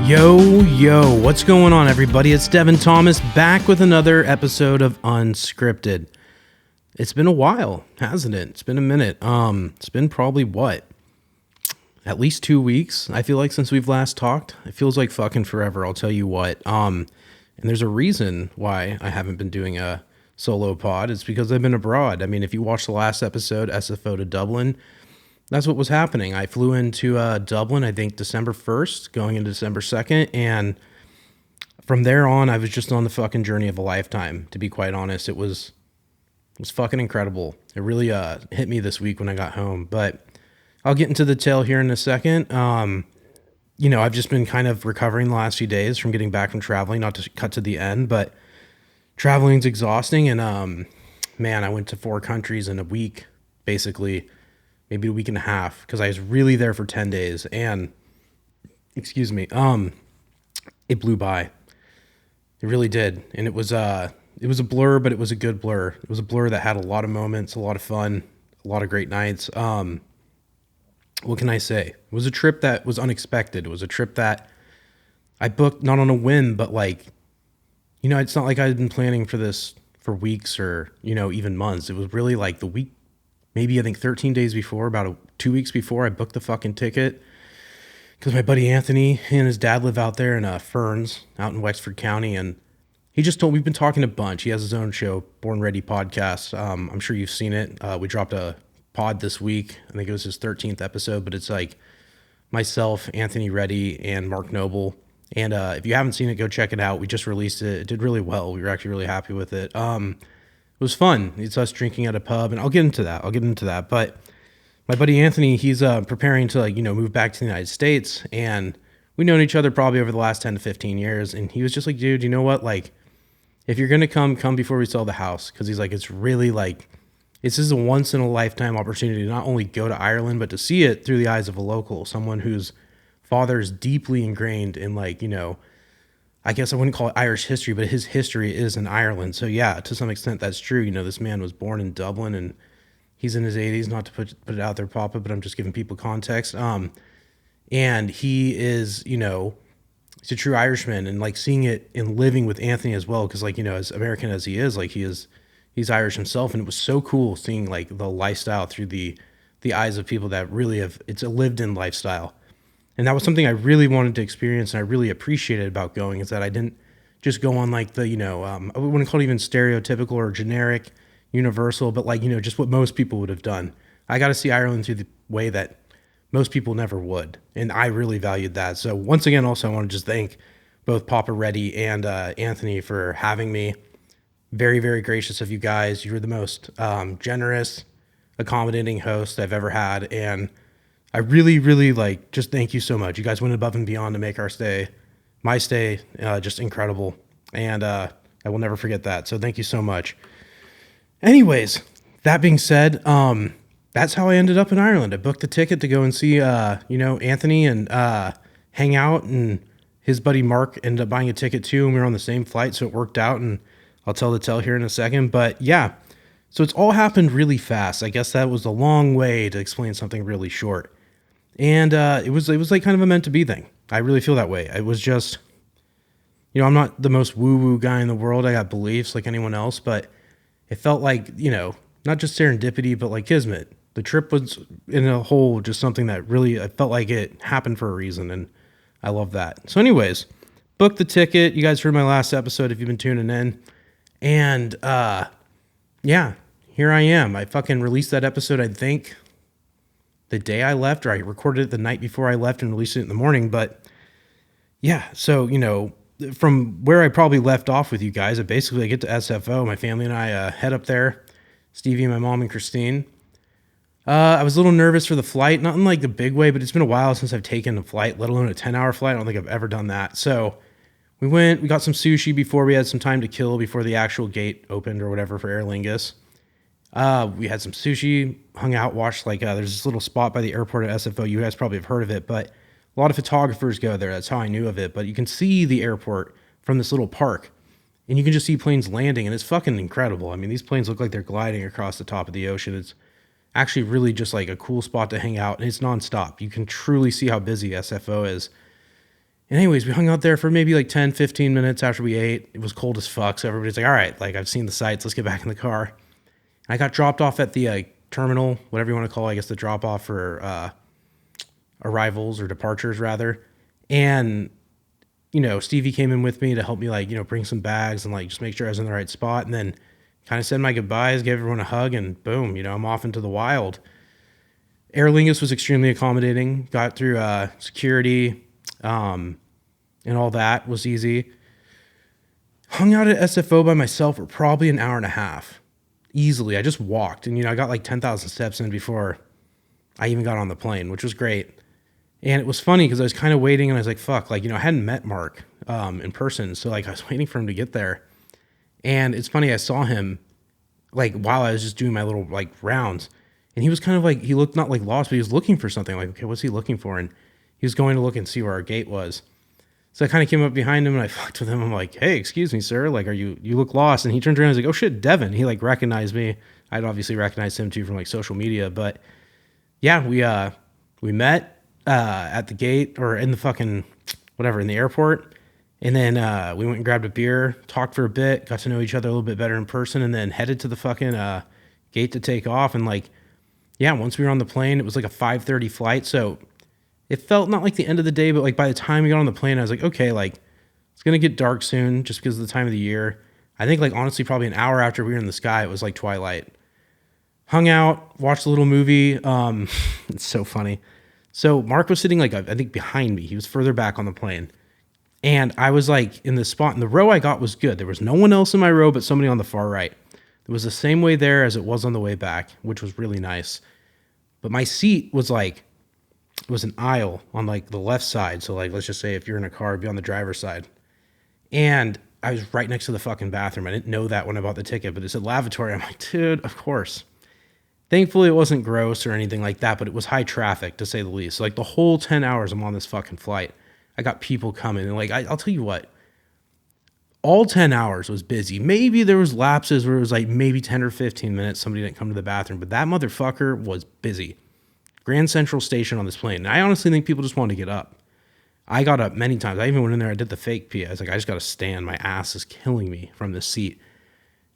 Yo, what's going on, everybody? It's Devin Thomas back with another episode of Unscripted. It's been a while, hasn't it? It's been a minute. It's been probably at least 2 weeks, I feel like, since we've last talked. It feels like fucking forever, I'll tell you what. And there's a reason why I haven't been doing a solo pod. It's because I've been abroad. I mean, if you watched the last episode, SFO to Dublin, that's what was happening. I flew into Dublin, I think December 1st, going into December 2nd, and from there on, I was just on the fucking journey of a lifetime, to be quite honest. It was fucking incredible. It really hit me this week when I got home, but I'll get into the tale here in a second. I've just been kind of recovering the last few days from getting back from traveling, not to cut to the end, but traveling's exhausting, and I went to 4 countries in a week, basically. Maybe a week and a half, because I was really there for 10 days, and, it blew by. It really did, and it was a blur, but it was a good blur. It was a blur that had a lot of moments, a lot of fun, a lot of great nights. What can I say? It was a trip that was unexpected. It was a trip that I booked not on a whim, but it's not like I had been planning for this for weeks or, even months. It was really like the week, maybe I think 13 days before, 2 weeks before, I booked the fucking ticket because my buddy Anthony and his dad live out there in Ferns, out in Wexford County, and he just told me, we've been talking a bunch. He has his own show, Born Ready Podcast. I'm sure you've seen it. We dropped a pod this week. I think it was his 13th episode, but it's like myself, Anthony Reddy, and Mark Noble. And if you haven't seen it, go check it out. We just released it. It did really well. We were actually really happy with it. It was fun. It's us drinking at a pub, and I'll get into that. But my buddy Anthony, he's preparing to move back to the United States, and we've known each other probably over the last 10 to 15 years. And he was just like, dude, you know what? Like, if you're gonna come before we sell the house, because he's like, it's really like, this is a once in a lifetime opportunity to not only go to Ireland, but to see it through the eyes of a local, someone whose father is deeply ingrained in I guess I wouldn't call it Irish history, but his history is in Ireland. So yeah, to some extent that's true. This man was born in Dublin and he's in his 80s, not to put it out there, Papa, but I'm just giving people context. And he is, he's a true Irishman, and seeing it and living with Anthony as well. Cause as American as he is, he's Irish himself. And it was so cool seeing the lifestyle through the eyes of people that really it's a lived in lifestyle. And that was something I really wanted to experience, and I really appreciated about going, is that I didn't just go on I wouldn't call it even stereotypical or generic, universal, but just what most people would have done. I got to see Ireland through the way that most people never would, and I really valued that. So once again, also, I want to just thank both Papa Reddy and Anthony for having me. Very, very gracious of you guys. You were the most generous, accommodating host I've ever had, and I really, really just thank you so much. You guys went above and beyond to make my stay, just incredible. And I will never forget that. So thank you so much. Anyways, that being said, that's how I ended up in Ireland. I booked a ticket to go and see, Anthony and hang out, and his buddy Mark ended up buying a ticket too. And we were on the same flight. So it worked out, and I'll tell the tale here in a second, but yeah. So it's all happened really fast. I guess that was a long way to explain something really short. And it was kind of a meant to be thing. I really feel that way. It was just, I'm not the most woo-woo guy in the world. I got beliefs like anyone else, but it felt like, not just serendipity, but like kismet. The trip was in a whole just something that really, I felt like it happened for a reason, and I love that. So anyways, booked the ticket. You guys heard my last episode if you've been tuning in. And yeah, here I am. I fucking released that episode, I think, the day I left, or I recorded it the night before I left and released it in the morning. But yeah, so, from where I probably left off with you guys, I get to SFO. My family and I head up there. Stevie, my mom, and Christine. I was a little nervous for the flight, not in the big way, but it's been a while since I've taken a flight, let alone a 10-hour flight. I don't think I've ever done that. So we got some sushi before we had some time to kill before the actual gate opened or whatever for Aer Lingus. We had some sushi, hung out, watched there's this little spot by the airport at SFO. You guys probably have heard of it, but a lot of photographers go there. That's how I knew of it. But you can see the airport from this little park, and you can just see planes landing, and it's fucking incredible. I mean, these planes look like they're gliding across the top of the ocean. It's actually really just a cool spot to hang out, and it's nonstop. You can truly see how busy SFO is. And anyways, we hung out there for maybe like 10, 15 minutes after we ate. It was cold as fuck. So everybody's like, all right, like I've seen the sights. Let's get back in the car. And I got dropped off at the terminal, whatever you want to call it, I guess the drop off for arrivals or departures rather. And, Stevie came in with me to help me bring some bags and just make sure I was in the right spot. And then kind of said my goodbyes, gave everyone a hug, and boom, I'm off into the wild. Aer Lingus was extremely accommodating. Got through security, and all that was easy. Hung out at SFO by myself for probably an hour and a half. Easily. I just walked, and I got like 10,000 steps in before I even got on the plane, which was great. And it was funny because I was kind of waiting, and I was like, fuck, I hadn't met Mark in person, so I was waiting for him to get there. And it's funny, I saw him while I was just doing my little rounds, and he was kind of he looked not lost, but he was looking for something. Okay, what's he looking for? And he was going to look and see where our gate was. So I kind of came up behind him and I fucked with him. I'm like, hey, excuse me, sir. Are you look lost? And he turned around and was like, oh shit, Devin. He recognized me. I'd obviously recognized him too from social media. But yeah, we met at the gate or in the fucking whatever, in the airport. And then we went and grabbed a beer, talked for a bit, got to know each other a little bit better in person, and then headed to the fucking gate to take off. And once we were on the plane, it was a 5:30 flight. So it felt not like the end of the day, but by the time we got on the plane, I was like, okay, it's going to get dark soon just because of the time of the year. I think honestly, probably an hour after we were in the sky, it was twilight. Hung out, watched a little movie. It's so funny. So Mark was sitting I think behind me. He was further back on the plane. And I was in this spot, and the row I got was good. There was no one else in my row but somebody on the far right. It was the same way there as it was on the way back, which was really nice. But my seat was it was an aisle on the left side. So let's just say if you're in a car, it'd be on the driver's side. And I was right next to the fucking bathroom. I didn't know that when I bought the ticket, but it said lavatory. I'm like, dude, of course. Thankfully, it wasn't gross or anything like that, but it was high traffic to say the least. So the whole 10 hours I'm on this fucking flight, I got people coming. And I'll tell you what, all 10 hours was busy. Maybe there was lapses where it was maybe 10 or 15 minutes somebody didn't come to the bathroom, but that motherfucker was busy. Grand Central Station on this plane. And I honestly think people just wanted to get up. I got up many times. I even went in there. I did the fake pee. I was I just got to stand. My ass is killing me from this seat.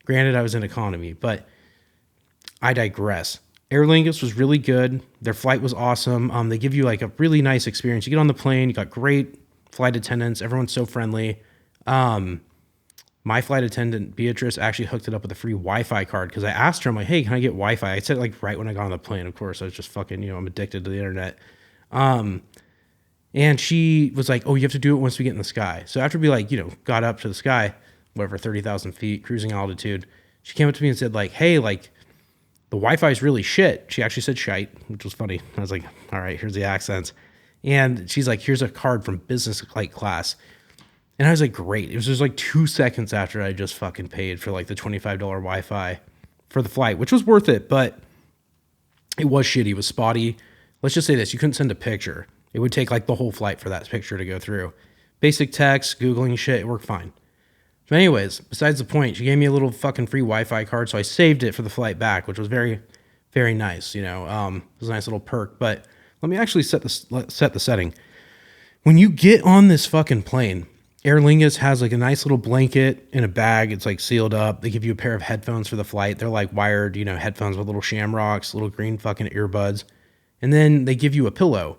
Granted, I was in economy, but I digress. Aer Lingus was really good. Their flight was awesome. They give you a really nice experience. You get on the plane. You got great flight attendants. Everyone's so friendly. My flight attendant, Beatrice, actually hooked it up with a free Wi-Fi card because I asked her, I'm like, hey, can I get Wi-Fi? I said right when I got on the plane, of course. I was just fucking, I'm addicted to the internet. And she was like, oh, you have to do it once we get in the sky. So after we got up to the sky, whatever, 30,000 feet, cruising altitude, she came up to me and said hey, the Wi-Fi is really shit. She actually said shite, which was funny. I was like, all right, here's the accents. And she's like, here's a card from business class. And I was like, great. It was just 2 seconds after I just fucking paid for the $25 Wi-Fi for the flight, which was worth it, but it was shitty. It was spotty. Let's just say this. You couldn't send a picture. It would take the whole flight for that picture to go through. Basic text, Googling shit, it worked fine. But anyways, besides the point, she gave me a little fucking free Wi-Fi card, so I saved it for the flight back, which was very, very nice. It was a nice little perk. But let me actually set the setting. When you get on this fucking plane, Aer Lingus has a nice little blanket in a bag. It's sealed up. They give you a pair of headphones for the flight. They're wired, headphones with little shamrocks, little green fucking earbuds. And then they give you a pillow.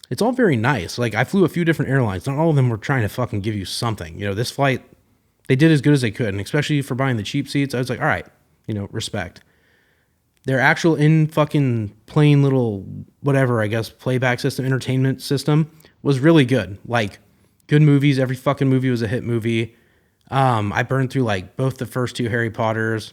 It's all very nice. I flew a few different airlines. Not all of them were trying to fucking give you something. This flight, they did as good as they could. And especially for buying the cheap seats, I was like, all right, respect. Their actual in fucking plain little, whatever, I guess, playback system, entertainment system was really good. Good movies. Every fucking movie was a hit movie. I burned through both the first 2 Harry Potters,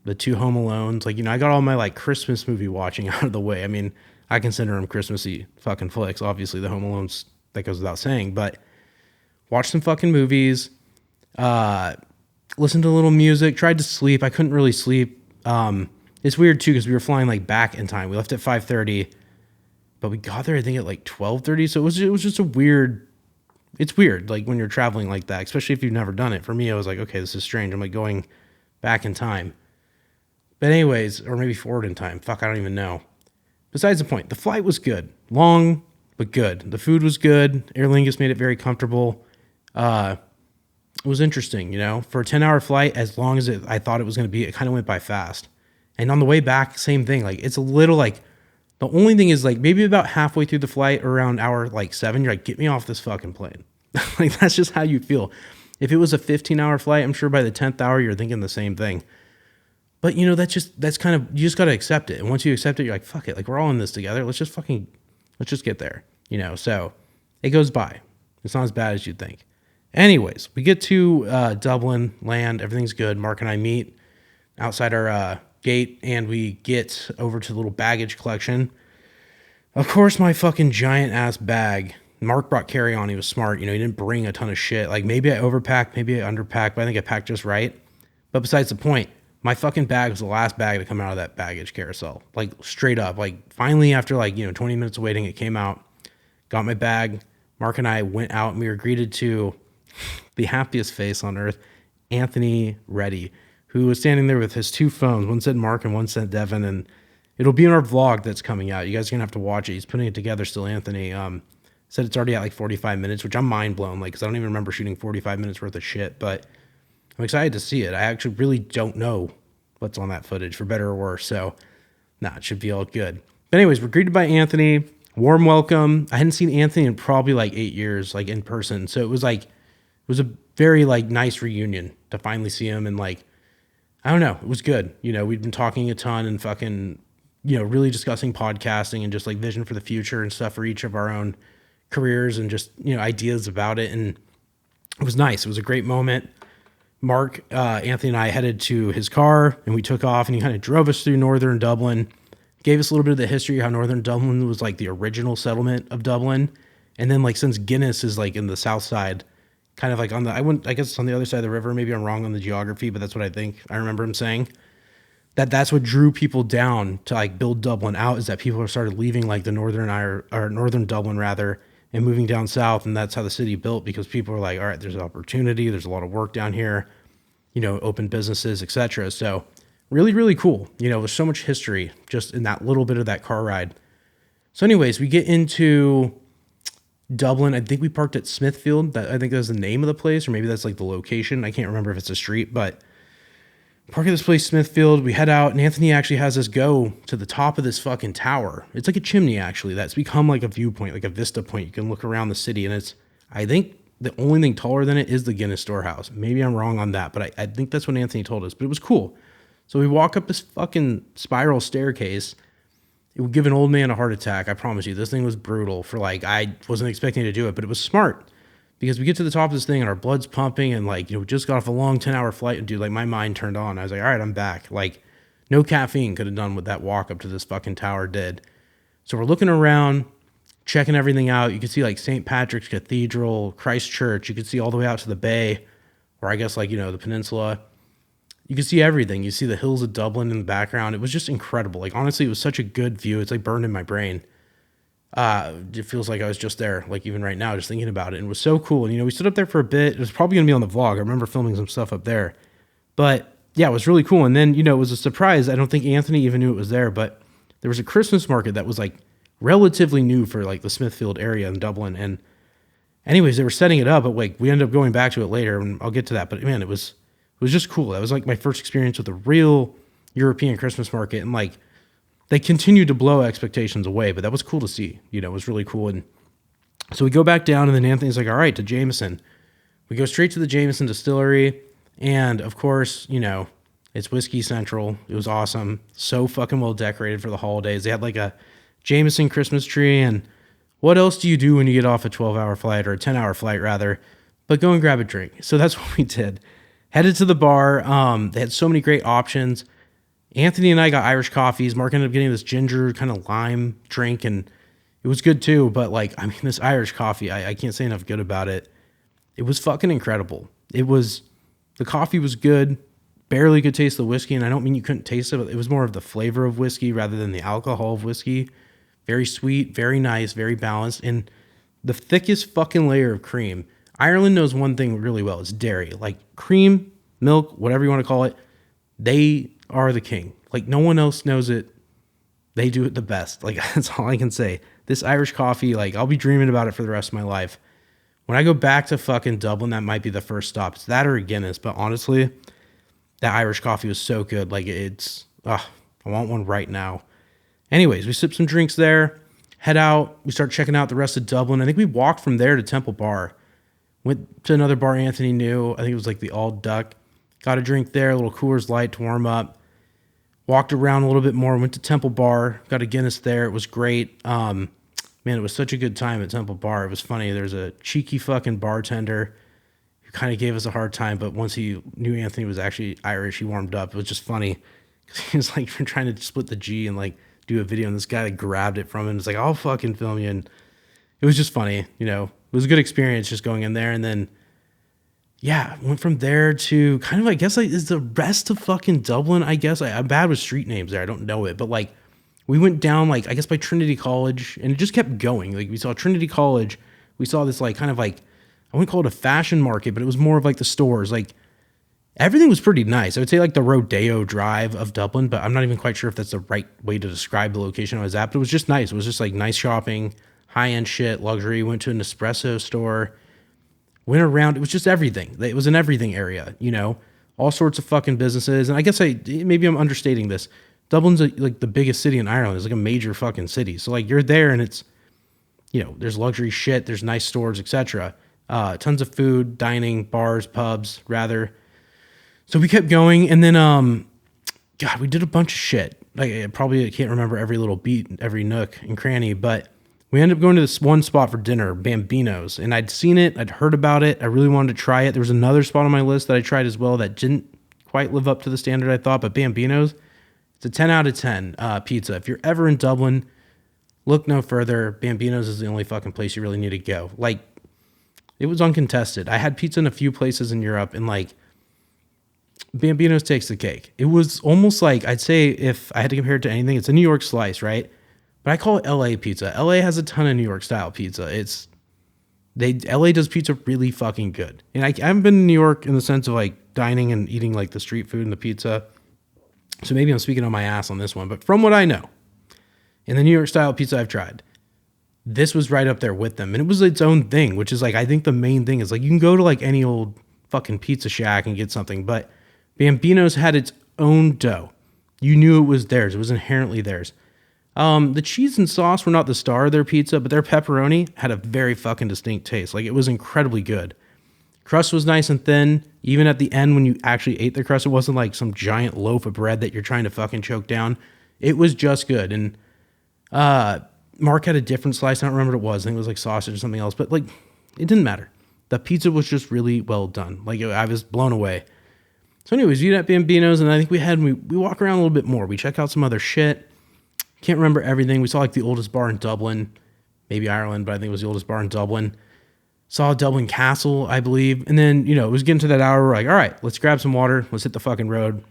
the 2 Home Alones. I got all my Christmas movie watching out of the way. I mean, I consider them Christmassy fucking flicks. Obviously, the Home Alones, that goes without saying. But watched some fucking movies. Listened to a little music. Tried to sleep. I couldn't really sleep. It's weird too because we were flying back in time. We left at 5:30, but we got there I think at 12:30. So it was just a weird. It's weird when you're traveling like that, especially if you've never done it. For me, I was like, okay, this is strange. I'm going back in time. But anyways, or maybe forward in time. Fuck, I don't even know. Besides the point, the flight was good. Long, but good. The food was good. Aer Lingus made it very comfortable. It was interesting, for a 10-hour flight, as long as I thought it was going to be, it kind of went by fast. And on the way back, same thing. Like, it's a little like, the only thing is like maybe about halfway through the flight or around hour like 7, you're like, get me off this fucking plane. Like, that's just how you feel. If it was a 15-hour flight, I'm sure by the 10th hour, you're thinking the same thing. But, that's kind of, you just got to accept it. And once you accept it, you're like, fuck it. Like, we're all in this together. Let's just get there, So it goes by. It's not as bad as you'd think. Anyways, we get to Dublin, land. Everything's good. Mark and I meet outside our gate, and we get over to the little baggage collection. Of course, my fucking giant ass bag. Mark brought carry-on. He was smart. He didn't bring a ton of shit. Like, maybe I overpacked, maybe I underpacked, but I think I packed just right. But besides the point, my fucking bag was the last bag to come out of that baggage carousel. Like, straight up. Like, finally, after 20 minutes of waiting, it came out. Got my bag. Mark and I went out, and we were greeted to the happiest face on earth, Anthony Reddy, who was standing there with his two phones. One said Mark and one said Devin, and it'll be in our vlog that's coming out. You guys are going to have to watch it. He's putting it together still, Anthony. Said it's already at like 45 minutes, which I'm mind blown, because I don't even remember shooting 45 minutes worth of shit, but I'm excited to see it. I actually really don't know what's on that footage, for better or worse, so it should be all good. But anyways, we're greeted by Anthony. Warm welcome. I hadn't seen Anthony in probably like 8 years, like in person, so it was a very like nice reunion to finally see him, and like, I don't know, it was good. We'd been talking a ton and fucking, really discussing podcasting and just like vision for the future and stuff for each of our own careers and just, ideas about it. And it was nice. It was a great moment. Mark, Anthony and I headed to his car, and we took off, and he kind of drove us through northern Dublin, gave us a little bit of the history, how northern Dublin was like the original settlement of Dublin. And then like, since Guinness is like in the south side, kind of like I guess it's on the other side of the river. Maybe I'm wrong on the geography, but that's what I think. I remember him saying that's what drew people down to like build Dublin out, is that people started leaving like the northern Dublin rather, and moving down south. And that's how the city built, because people were like, all right, there's an opportunity. There's a lot of work down here, open businesses, etc. So really, really cool. There's so much history just in that little bit of that car ride. So anyways, we get into Dublin. I think we parked at Smithfield. I think that's the name of the place, or maybe that's like the location. I can't remember if it's a street, but park at this place, Smithfield. We head out, and Anthony actually has us go to the top of this fucking tower. It's like a chimney, actually, that's become like a viewpoint, like a vista point. You can look around the city, and I think the only thing taller than it is the Guinness Storehouse. Maybe I'm wrong on that, but I think that's what Anthony told us, but it was cool. So we walk up this fucking spiral staircase. It would give an old man a heart attack. I promise you, this thing was brutal for like, I wasn't expecting to do it, but it was smart, because we get to the top of this thing and our blood's pumping, and like, we just got off a long 10-hour flight, and dude, like my mind turned on. I was like, all right, I'm back. Like, no caffeine could have done what that walk up to this fucking tower did. So we're looking around, checking everything out. You can see like St. Patrick's Cathedral, Christ Church. You can see all the way out to the bay, or I guess like, the peninsula. You can see everything. You see the hills of Dublin in the background. It was just incredible. Like, honestly, it was such a good view. It's like burned in my brain. It feels like I was just there, like even right now, just thinking about it. And it was so cool. And, we stood up there for a bit. It was probably going to be on the vlog. I remember filming some stuff up there. But, yeah, it was really cool. And then, it was a surprise. I don't think Anthony even knew it was there. But there was a Christmas market that was, like, relatively new for, like, the Smithfield area in Dublin. And anyways, they were setting it up. But, like, we ended up going back to it later. And I'll get to that. But, man, it was just cool. That was like my first experience with a real European Christmas market, and like they continued to blow expectations away, but that was cool to see. It was really cool. And so we go back down, and then Anthony's like, all right, to Jameson. We go straight to the Jameson distillery, and of course, it's Whiskey Central. It was awesome. So fucking well decorated for the holidays. They had like a Jameson Christmas tree, and what else do you do when you get off a 12-hour flight, or a 10-hour flight rather, but go and grab a drink. So that's what we did. Headed to the bar. They had so many great options. Anthony and I got Irish coffees. Mark ended up getting this ginger kind of lime drink, and it was good too. But like, I mean, this Irish coffee, I can't say enough good about it. It was fucking incredible. The coffee was good. Barely could taste the whiskey, and I don't mean you couldn't taste it, but it was more of the flavor of whiskey rather than the alcohol of whiskey. Very sweet, very nice, very balanced, and the thickest fucking layer of cream. Ireland knows one thing really well. It's dairy. Like cream, milk, whatever you want to call it, they are the king. Like no one else knows it They do it the best. Like, that's all I can say. This Irish coffee, like, I'll be dreaming about it for the rest of my life. When I go back to fucking Dublin, that might be the first stop. It's that or a Guinness. But honestly, that Irish coffee was so good. Like, I want one right now. Anyways, we sip some drinks there, head out. We start checking out the rest of Dublin. I think we walked from there to Temple Bar. Went to another bar Anthony knew. I think it was like the Old Duck. Got a drink there, a little Coors Light to warm up. Walked around a little bit more. Went to Temple Bar. Got a Guinness there. It was great. Man, it was such a good time at Temple Bar. It was funny. There's a cheeky fucking bartender who kind of gave us a hard time, but once he knew Anthony was actually Irish, he warmed up. It was just funny. He was like trying to split the G and like do a video, and this guy like grabbed it from him. It's like, I'll fucking film you. And it was just funny, you know. It was a good experience just going in there. And then, yeah, went from there to kind of, I guess, like, is the rest of fucking Dublin, I guess. I'm bad with street names there. I don't know it. But, like, we went down, like, I guess by Trinity College, and it just kept going. Like, we saw Trinity College. We saw this, like, kind of like, I wouldn't call it a fashion market, but it was more of like the stores. Like, everything was pretty nice. I would say like the Rodeo Drive of Dublin, but I'm not even quite sure if that's the right way to describe the location I was at. But it was just nice. It was just like nice shopping, high-end shit, luxury. Went to an espresso store, went around. It was just everything. It was an everything area, you know, all sorts of fucking businesses. And I guess maybe I'm understating this. Dublin's like the biggest city in Ireland. It's like a major fucking city. So like you're there and it's, you know, there's luxury shit, there's nice stores, etc. Tons of food, dining, bars, pubs, rather. So we kept going, and then, God, we did a bunch of shit. Like, I can't remember every little beat, every nook and cranny, but we ended up going to this one spot for dinner, Bambino's, and I'd seen it, I'd heard about it, I really wanted to try it. There was another spot on my list that I tried as well that didn't quite live up to the standard I thought, but Bambino's, it's a 10 out of 10 pizza. If you're ever in Dublin, look no further. Bambino's is the only fucking place you really need to go. Like, it was uncontested. I had pizza in a few places in Europe, and like, Bambino's takes the cake. It was almost like, I'd say if I had to compare it to anything, it's a New York slice, right? But I call it LA pizza. LA has a ton of New York style pizza. LA does pizza really fucking good. And I haven't been in New York in the sense of like dining and eating like the street food and the pizza. So maybe I'm speaking on my ass on this one, but from what I know, in the New York style pizza I've tried, this was right up there with them. And it was its own thing, which is like, I think the main thing is like, you can go to like any old fucking pizza shack and get something, but Bambino's had its own dough. You knew it was theirs. It was inherently theirs. The cheese and sauce were not the star of their pizza, but their pepperoni had a very fucking distinct taste. Like, it was incredibly good. Crust was nice and thin. Even at the end, when you actually ate the crust, it wasn't like some giant loaf of bread that you're trying to fucking choke down. It was just good. And Mark had a different slice. I don't remember what it was. I think it was like sausage or something else. But like, it didn't matter. The pizza was just really well done. Like, I was blown away. So anyways, we eat at Bambino's, and I think we walk around a little bit more. We check out some other shit. Can't remember everything. We saw like the oldest bar in Dublin, maybe Ireland, but I think it was the oldest bar in Dublin. Saw Dublin Castle, I believe. And then, you know, it was getting to that hour. We're like, all right, let's grab some water. Let's hit the fucking road.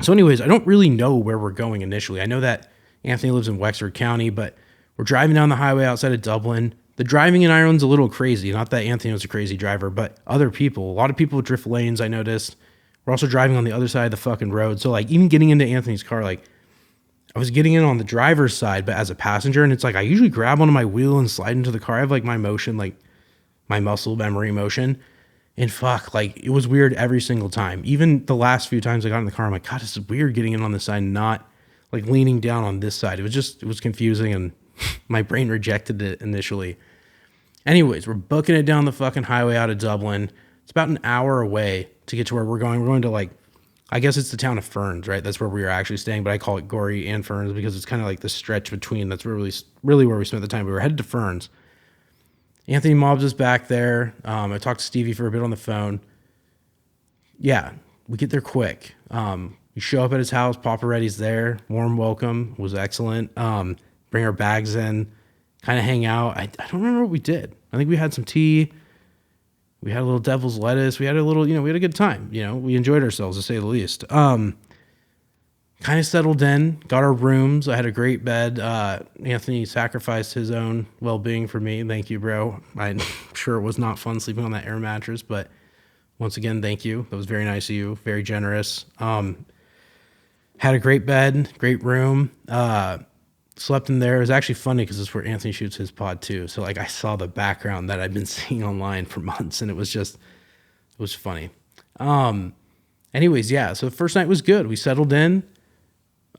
So anyways, I don't really know where we're going initially. I know that Anthony lives in Wexford County, but we're driving down the highway outside of Dublin. The driving in Ireland's a little crazy. Not that Anthony was a crazy driver, but other people. A lot of people drift lanes, I noticed. We're also driving on the other side of the fucking road. So like, even getting into Anthony's car, like, I was getting in on the driver's side, but as a passenger, and it's like, I usually grab onto my wheel and slide into the car. I have like my motion, like my muscle memory motion, and fuck, like, it was weird every single time. Even the last few times I got in the car, I'm like, God, this is weird getting in on this side, not like leaning down on this side. It was confusing, and my brain rejected it initially. Anyways, we're booking it down the fucking highway out of Dublin. It's about an hour away to get to where we're going. We're going to like, I guess it's the town of Ferns, right? That's where we were actually staying, but I call it Gorey and Ferns because it's kind of like the stretch between. That's really where we spent the time. We were headed to Ferns. Anthony mobs us back there. I talked to Stevie for a bit on the phone. Yeah, we get there quick. We show up at his house. Papa Reddy's there. Warm welcome. Was excellent. Bring our bags in. Kind of hang out. I don't remember what we did. I think we had some tea. We had a little devil's lettuce. We had a little, you know, we had a good time. You know, we enjoyed ourselves, to say the least. Kind of settled in, got our rooms. I had a great bed. Anthony sacrificed his own well-being for me. Thank you, bro. I'm sure it was not fun sleeping on that air mattress, but once again, thank you. That was very nice of you. Very generous. Had a great bed, great room. slept in there. It was actually funny because it's where Anthony shoots his pod too. So like I saw the background that I'd been seeing online for months, and it was funny. Anyways, yeah. So the first night was good. We settled in,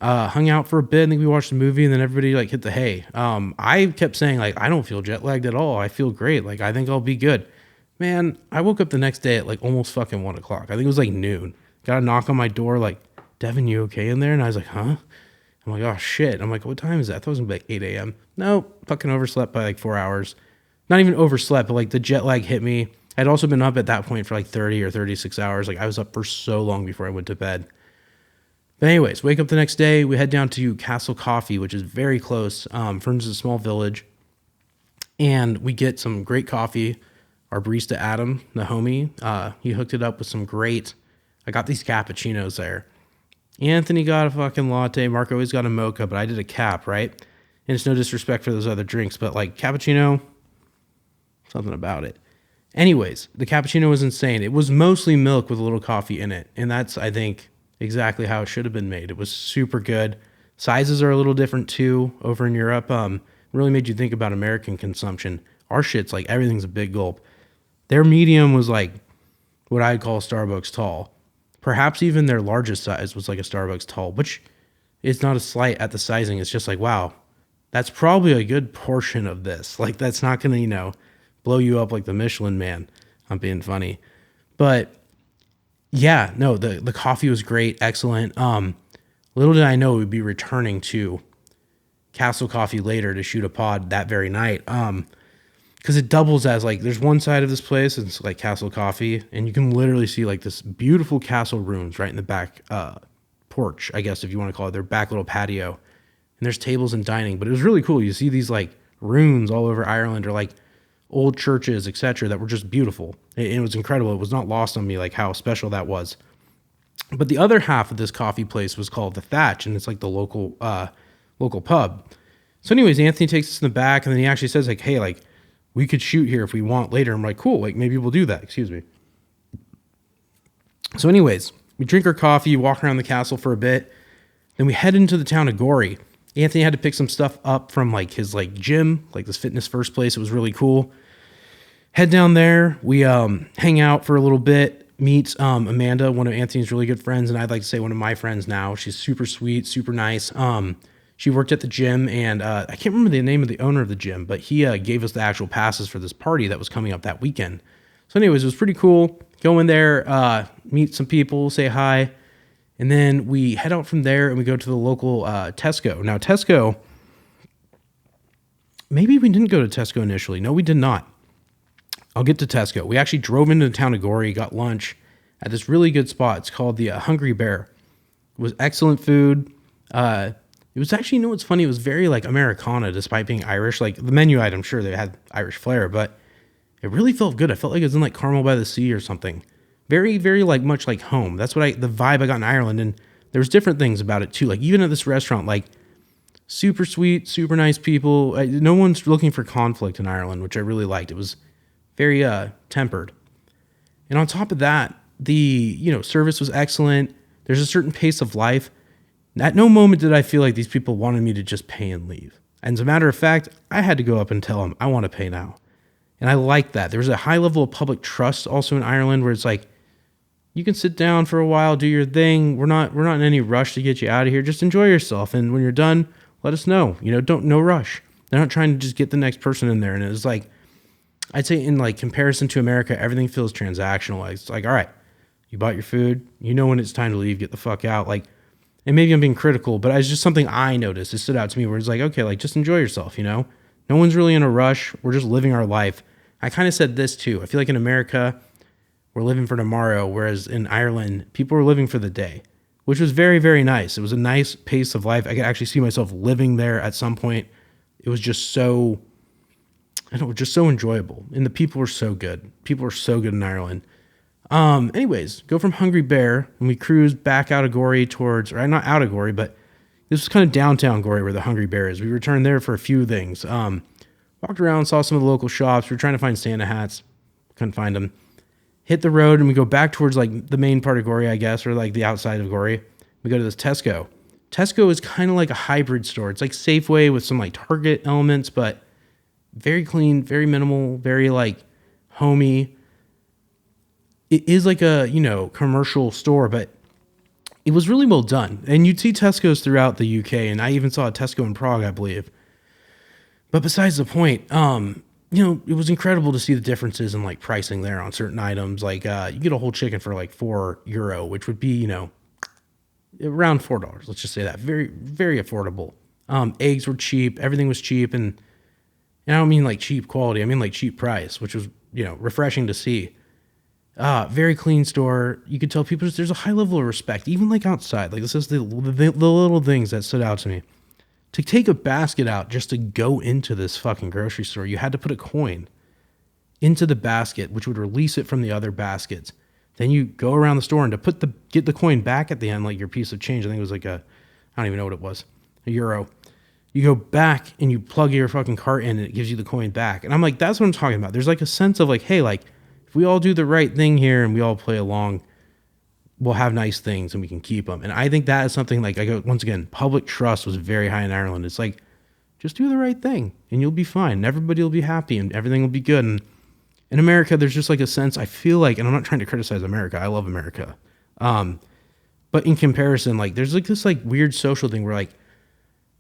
hung out for a bit. I think we watched a movie, and then everybody like hit the hay. I kept saying like, I don't feel jet lagged at all. I feel great. Like I think I'll be good. Man, I woke up the next day at like almost fucking 1 o'clock. I think it was like noon. Got a knock on my door like, Devin, you okay in there? And I was like, huh? I'm like, oh shit. I'm like, what time is that? I thought it was gonna be like 8 a.m. No, fucking overslept by like 4 hours. Not even overslept, but like the jet lag hit me. I'd also been up at that point for like 30 or 36 hours. Like I was up for so long before I went to bed. But anyways, wake up the next day. We head down to Castle Coffee, which is very close. Ferns is a small village. And we get some great coffee. Our barista, Adam, the homie, he hooked it up with some great, I got these cappuccinos there. Anthony got a fucking latte. Mark always got a mocha, but I did a cap, right? And it's no disrespect for those other drinks, but like cappuccino, something about it. Anyways, the cappuccino was insane. It was mostly milk with a little coffee in it. And that's, I think, exactly how it should have been made. It was super good. Sizes are a little different too over in Europe. Really made you think about American consumption. Our shit's like everything's a big gulp. Their medium was like what I'd call Starbucks tall. Perhaps even their largest size was like a Starbucks tall, which is not a slight at the sizing. It's just like, wow, that's probably a good portion of this. Like that's not going to, blow you up like the Michelin Man. I'm being funny. But yeah, no, the coffee was great. Excellent. Little did I know we'd be returning to Castle Coffee later to shoot a pod that very night. Because it doubles as like there's one side of this place and it's like Castle Coffee, and you can literally see like this beautiful castle ruins right in the back porch, I guess if you want to call it, their back little patio. And there's tables and dining, but it was really cool. You see these like ruins all over Ireland, or like old churches, etc., that were just beautiful. It was incredible. It was not lost on me like how special that was. But the other half of this coffee place was called the Thatch, and it's like the local pub. So anyways, Anthony takes us in the back, and then he actually says like, hey, like, we could shoot here if we want later. I'm like, cool, like maybe we'll do that. Excuse me. So anyways, we drink our coffee, walk around the castle for a bit. Then we head into the town of Gorey. Anthony had to pick some stuff up from like his like gym, like this fitness first place. It was really cool. Head down there. We hang out for a little bit, meet Amanda, one of Anthony's really good friends. And I'd like to say one of my friends now. She's super sweet, super nice. She worked at the gym, and I can't remember the name of the owner of the gym, but he gave us the actual passes for this party that was coming up that weekend. So anyways, it was pretty cool. Go in there, meet some people, say hi, and then we head out from there and we go to the local Tesco. Now, Tesco, maybe we didn't go to Tesco initially. No, we did not. I'll get to Tesco. We actually drove into the town of Gorey, got lunch at this really good spot. It's called the Hungry Bear. It was excellent food. It was actually, what's funny? It was very like Americana, despite being Irish. Like the menu item, sure, they had Irish flair, but it really felt good. I felt like it was in like Carmel by the Sea or something. Very, very like much like home. That's what the vibe I got in Ireland. And there was different things about it too. Like even at this restaurant, like super sweet, super nice people. No one's looking for conflict in Ireland, which I really liked. It was very tempered. And on top of that, the service was excellent. There's a certain pace of life. At no moment did I feel like these people wanted me to just pay and leave. And as a matter of fact, I had to go up and tell them, I want to pay now. And I like that. There's a high level of public trust also in Ireland where it's like, you can sit down for a while, do your thing. We're not in any rush to get you out of here. Just enjoy yourself. And when you're done, let us know. No rush. They're not trying to just get the next person in there. And it's like, I'd say in like comparison to America, everything feels transactional. It's like, all right, you bought your food. When it's time to leave, get the fuck out. Like, and maybe I'm being critical, but it's just something I noticed. It stood out to me where it's like, okay, like just enjoy yourself, No one's really in a rush. We're just living our life. I kind of said this too. I feel like in America, we're living for tomorrow, whereas in Ireland, people are living for the day, which was very, very nice. It was a nice pace of life. I could actually see myself living there at some point. It was just so, just so enjoyable. And the people were so good. People were so good in Ireland. Anyways, go from Hungry Bear and we cruised back out of Gorey towards, or not out of Gorey, but this was kind of downtown Gorey where the Hungry Bear is. We returned there for a few things. Walked around, saw some of the local shops. We were trying to find Santa hats. Couldn't find them. Hit the road and we go back towards like the main part of Gorey, I guess, or like the outside of Gorey. We go to this Tesco. Tesco is kind of like a hybrid store. It's like Safeway with some like Target elements, but very clean, very minimal, very like homey. It is like a, commercial store, but it was really well done. And you'd see Tesco's throughout the UK, and I even saw a Tesco in Prague, I believe. But besides the point, it was incredible to see the differences in like pricing there on certain items. Like you get a whole chicken for like €4, which would be, around $4. Let's just say that. Very, very affordable. Eggs were cheap. Everything was cheap. And I don't mean like cheap quality. I mean like cheap price, which was, refreshing to see. Very clean store. You could tell people there's a high level of respect, even like outside. Like this is the little things that stood out to me. To take a basket out just to go into this fucking grocery store, you had to put a coin into the basket, which would release it from the other baskets. Then you go around the store and to get the coin back at the end, like your piece of change. I think it was like I don't even know what it was, €1. You go back and you plug your fucking cart in and it gives you the coin back. And I'm like, that's what I'm talking about. There's like a sense of like, hey, like if we all do the right thing here and we all play along, we'll have nice things and we can keep them. And I think that is something like, once again, public trust was very high in Ireland. It's like, just do the right thing and you'll be fine. And everybody will be happy and everything will be good. And in America, there's just like a sense, I feel like, and I'm not trying to criticize America. I love America. But in comparison, like there's like this like weird social thing where like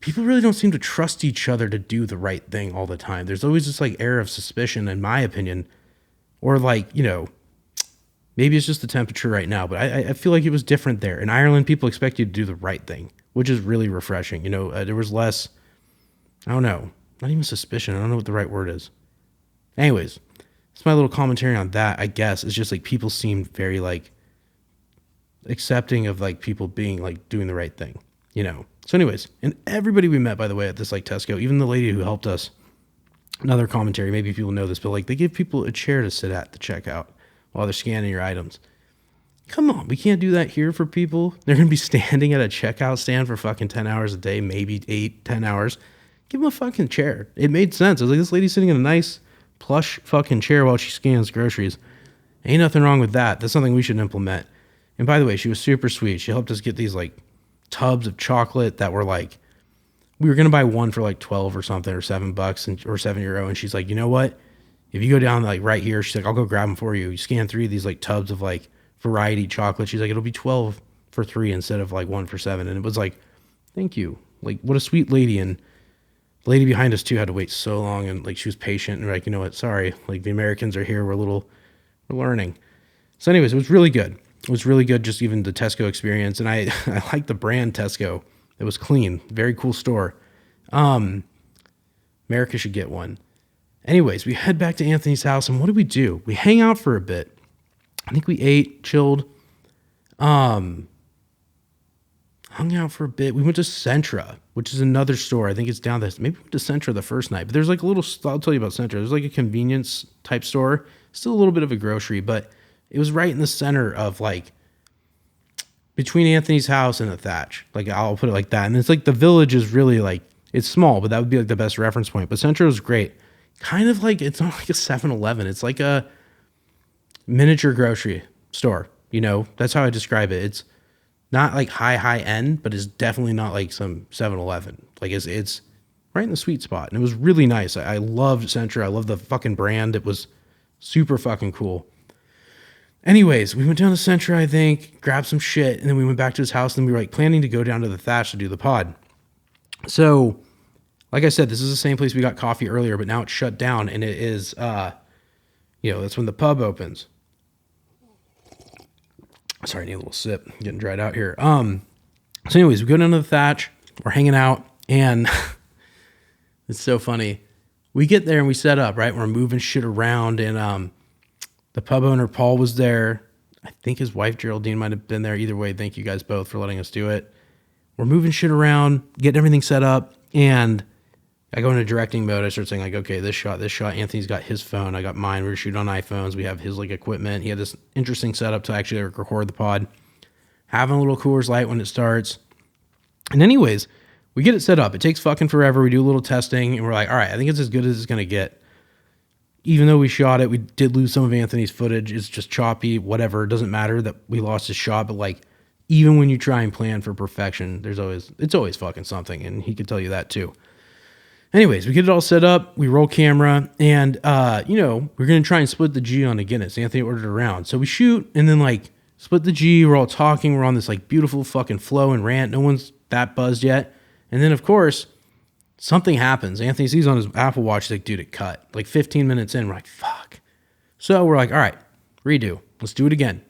people really don't seem to trust each other to do the right thing all the time. There's always this like air of suspicion, in my opinion, or like, maybe it's just the temperature right now, but I feel like it was different there. In Ireland, people expect you to do the right thing, which is really refreshing. There was less, I don't know, not even suspicion. I don't know what the right word is. Anyways, that's my little commentary on that, I guess. It's just like people seemed very like accepting of like people being like doing the right thing, So anyways, and everybody we met, by the way, at this like Tesco, even the lady who helped us, another commentary, maybe people know this, but like they give people a chair to sit at the checkout while they're scanning your items. Come on, we can't do that here for people. They're going to be standing at a checkout stand for fucking 10 hours a day, maybe 8-10 hours. Give them a fucking chair. It made sense. I was like, this lady's sitting in a nice plush fucking chair while she scans groceries. Ain't nothing wrong with that. That's something we should implement. And by the way, she was super sweet. She helped us get these like tubs of chocolate that were like, we were going to buy one for like 12 or something, or $7 or €7. And she's like, you know what? If you go down like right here, she's like, I'll go grab them for you. You scan 3 of these like tubs of like variety chocolate. She's like, it'll be 12 for 3 instead of like 1 for 7. And it was like, thank you. Like what a sweet lady. And the lady behind us too had to wait so long. And like, she was patient and like, you know what? Sorry. Like the Americans are here. We're learning. So anyways, it was really good. It was really good. Just even the Tesco experience. And I like the brand Tesco. It was clean. Very cool store. America should get one. Anyways, we head back to Anthony's house, and what did we do? We hang out for a bit. I think we ate, chilled, hung out for a bit. We went to Centra, which is another store. I think it's down there. Maybe we went to Centra the first night, but there's like I'll tell you about Centra. There's like a convenience type store, still a little bit of a grocery, but it was right in the center of like, between Anthony's house and the Thatch. Like, I'll put it like that. And it's like the village is really like, it's small, but that would be like the best reference point. But Centra was great. Kind of like, it's not like a 7-Eleven. It's like a miniature grocery store. That's how I describe it. It's not like high end, but it's definitely not like some 7-Eleven. Like it's right in the sweet spot. And it was really nice. I loved Centra. I love the fucking brand. It was super fucking cool. Anyways, we went down to Centra, I think, grabbed some shit, and then we went back to his house, and we were like planning to go down to the Thatch to do the pod. So, like I said, this is the same place we got coffee earlier, but now it's shut down, and it is, that's when the pub opens. Sorry, I need a little sip. I'm getting dried out here. So anyways, we go down to the Thatch, we're hanging out, and it's so funny. We get there and we set up, right? We're moving shit around, and the pub owner, Paul, was there. I think his wife, Geraldine, might have been there. Either way, thank you guys both for letting us do it. We're moving shit around, getting everything set up, and I go into directing mode. I start saying, like, okay, this shot. Anthony's got his phone. I got mine. We were shooting on iPhones. We have his, like, equipment. He had this interesting setup to actually record the pod. Having a little Coors Light when it starts. And anyways, we get it set up. It takes fucking forever. We do a little testing, and we're like, all right, I think it's as good as it's going to get. Even though we shot it, we did lose some of Anthony's footage. It's just choppy, whatever. It doesn't matter that we lost his shot, but like even when you try and plan for perfection, it's always fucking something. And he could tell you that too. Anyways, we get it all set up. We roll camera, and we're gonna try and split the G on a Guinness. Anthony ordered a round, so we shoot, and then like split the G. We're all talking. We're on this like beautiful fucking flow and rant. No one's that buzzed yet, and then of course something happens. Anthony sees on his Apple Watch, he's like, dude, it cut. Like 15 minutes in, we're like, fuck. So we're like, all right, redo. Let's do it again.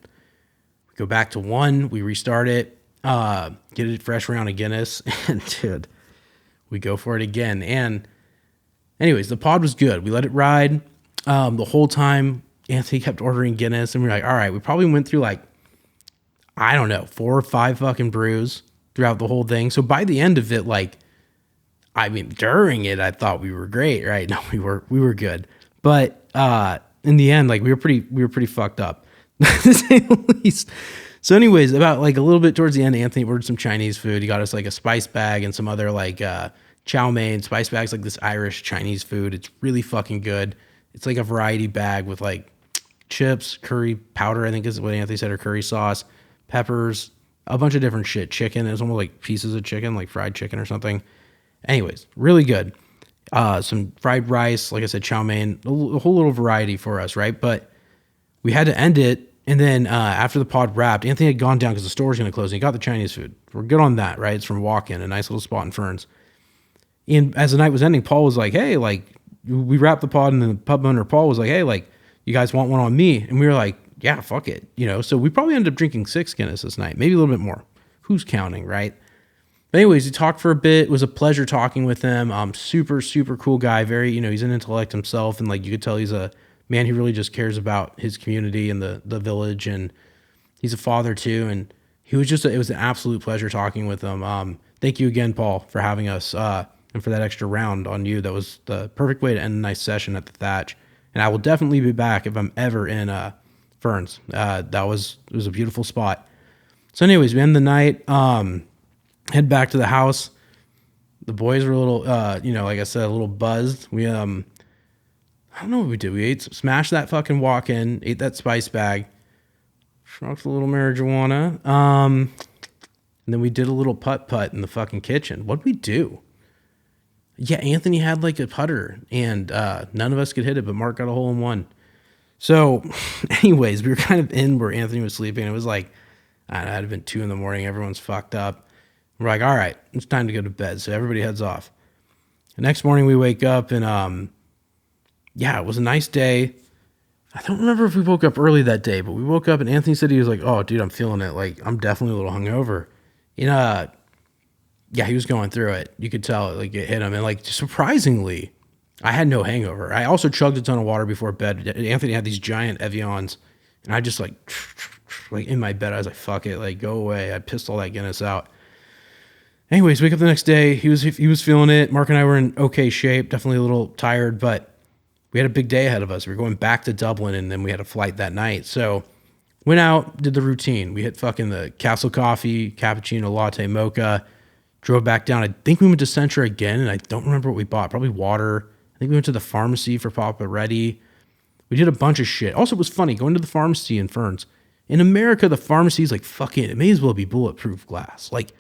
We go back to 1. We restart it. Get a fresh round of Guinness, and dude. We go for it again. And anyways, the pod was good. We let it ride. The whole time, Anthony kept ordering Guinness. And we were like, all right, we probably went through like, I don't know, 4 or 5 fucking brews throughout the whole thing. So by the end of it, like, I mean, during it, I thought we were great, right? No, we were good. But in the end, like, we were pretty fucked up, to say the least. So anyways, about like a little bit towards the end, Anthony ordered some Chinese food. He got us like a spice bag and some other like chow mein. Spice bag's like this Irish Chinese food. It's really fucking good. It's like a variety bag with like chips, curry powder, I think is what Anthony said, or curry sauce, peppers, a bunch of different shit. Chicken. It was almost like pieces of chicken, like fried chicken or something. Anyways, really good. Some fried rice, like I said, chow mein, a whole little variety for us, right? But we had to end it. And then after the pod wrapped, Anthony had gone down because the store was going to close. And he got the Chinese food. We're good on that, right? It's from Walk-In, a nice little spot in Ferns. And as the night was ending, Paul was like, hey, like, we wrapped the pod, and then the pub owner, Paul, was like, hey, like, you guys want one on me? And we were like, yeah, fuck it. So we probably ended up drinking 6 Guinness this night, maybe a little bit more. Who's counting, right? But anyways, he talked for a bit. It was a pleasure talking with him. Super, super cool guy. Very, he's an intellect himself. And like, you could tell he's a man who really just cares about his community and the village, and he's a father too. And he was it was an absolute pleasure talking with him. Thank you again, Paul, for having us, and for that extra round on you. That was the perfect way to end a nice session at the Thatch. And I will definitely be back if I'm ever in Ferns. It was a beautiful spot. So anyways, we end the night, head back to the house. The boys were a little, like I said, a little buzzed. We, I don't know what we did. We smashed that fucking Walk-In, ate that spice bag, smoked a little marijuana, and then we did a little putt-putt in the fucking kitchen. What'd we do? Yeah, Anthony had like a putter, and none of us could hit it, but Mark got a hole in one. So, anyways, we were kind of in where Anthony was sleeping. It was like, I don't know, it had been 2 a.m. Everyone's fucked up. We're like, all right, it's time to go to bed. So everybody heads off. The next morning we wake up, and it was a nice day. I don't remember if we woke up early that day, but we woke up and Anthony said he was like, oh, dude, I'm feeling it. Like, I'm definitely a little hungover. He was going through it. You could tell, like, it hit him. And, like, surprisingly, I had no hangover. I also chugged a ton of water before bed. Anthony had these giant Evians, and I just, like in my bed, I was like, fuck it. Like, go away. I pissed all that Guinness out. Anyways, wake up the next day. He was feeling it. Mark and I were in okay shape. Definitely a little tired, but we had a big day ahead of us. We were going back to Dublin, and then we had a flight that night. So went out, did the routine. We hit fucking the Castle Coffee, cappuccino, latte, mocha, drove back down. I think we went to Centra again, and I don't remember what we bought. Probably water. I think we went to the pharmacy for Papa Reddy. We did a bunch of shit. Also, it was funny going to the pharmacy in Ferns. In America, the pharmacy is like, fucking, it may as well be bulletproof glass. Like,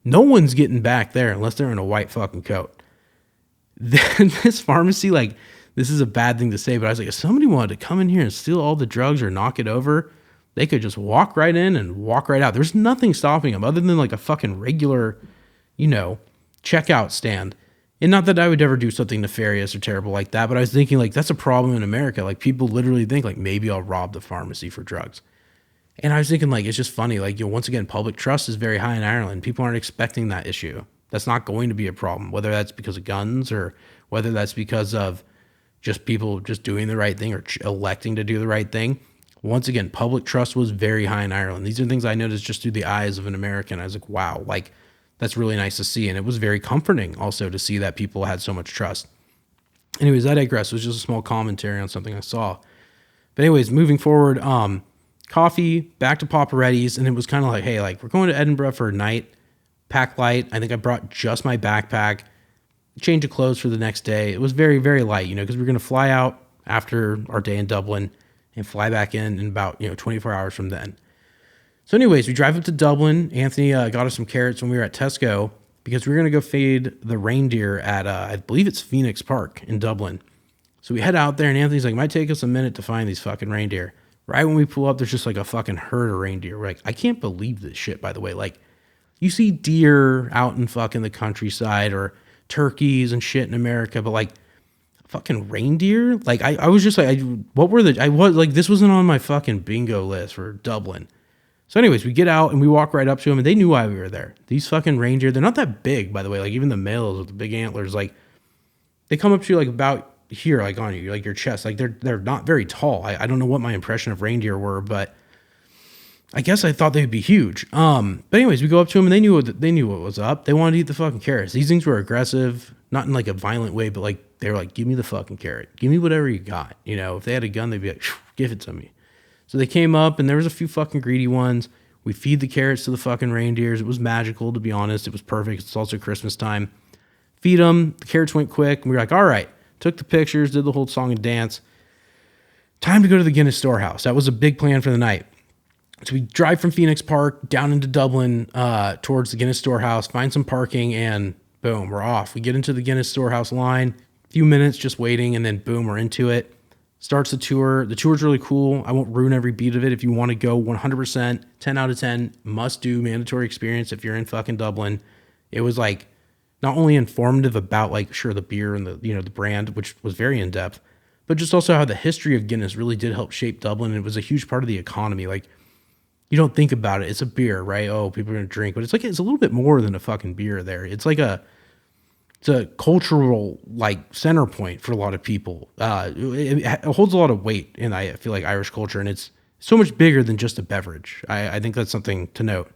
no one's getting back there unless they're in a white fucking coat. Then this pharmacy, like, this is a bad thing to say, but I was like, if somebody wanted to come in here and steal all the drugs or knock it over, they could just walk right in and walk right out. There's nothing stopping them other than like a fucking regular, checkout stand. And not that I would ever do something nefarious or terrible like that, but I was thinking like, that's a problem in America. Like, people literally think like, maybe I'll rob the pharmacy for drugs. And I was thinking like, it's just funny. Like, once again, public trust is very high in Ireland. People aren't expecting that issue. That's not going to be a problem, whether that's because of guns or whether that's because of just people just doing the right thing or electing to do the right thing. Once again, public trust was very high in Ireland. These are things I noticed just through the eyes of an American. I was like, wow, like, that's really nice to see. And it was very comforting also to see that people had so much trust. Anyways, I digress. It was just a small commentary on something I saw. But anyways, moving forward, coffee, back to Papa Reddy's. And it was kind of like, hey, like, we're going to Edinburgh for a night. Pack light. I think I brought just my backpack. Change of clothes for the next day. It was very, very light, because we were going to fly out after our day in Dublin and fly back in about, 24 hours from then. So anyways, we drive up to Dublin. Anthony got us some carrots when we were at Tesco because we were going to go feed the reindeer at, I believe it's Phoenix Park in Dublin. So we head out there and Anthony's like, might take us a minute to find these fucking reindeer. Right when we pull up, there's just like a fucking herd of reindeer. We're like, I can't believe this shit, by the way. Like, you see deer out in fucking the countryside or turkeys and shit in America, but like fucking reindeer? Like, I was just like, this wasn't on my fucking bingo list for Dublin. So anyways, we get out and we walk right up to them and they knew why we were there. These fucking reindeer, they're not that big, by the way. Like even the males with the big antlers, like they come up to you like about here, like on you, like your chest. Like they're not very tall. I don't know what my impression of reindeer were, but I guess I thought they'd be huge. But anyways, we go up to them and they knew what was up. They wanted to eat the fucking carrots. These things were aggressive, not in like a violent way, but like they were like, give me the fucking carrot. Give me whatever you got. You know, if they had a gun, they'd be like, give it to me. So they came up and there was a few fucking greedy ones. We feed the carrots to the fucking reindeers. It was magical, to be honest. It was perfect. It's also Christmas time. Feed them. The carrots went quick. And we were like, all right. Took the pictures, did the whole song and dance. Time to go to the Guinness Storehouse. That was a big plan for the night. So we drive from Phoenix Park down into Dublin towards the Guinness Storehouse, find some parking, and boom, we're off. We get into the Guinness Storehouse line. A few minutes just waiting, and then boom, we're into it. Starts the tour. The tour's really cool. I won't ruin every beat of it. If you want to go 100%, 10 out of 10, must do, mandatory experience if you're in fucking Dublin. It was like not only informative about like, sure, the beer and the, you know, the brand, which was very in depth, but just also how the history of Guinness really did help shape Dublin. And it was a huge part of the economy. Like you don't think about it. It's a beer, right? Oh, people are going to drink, but it's like, it's a little bit more than a fucking beer there. It's like it's a cultural like center point for a lot of people. It holds a lot of weight in, I feel like, Irish culture, and it's so much bigger than just a beverage. I think that's something to note.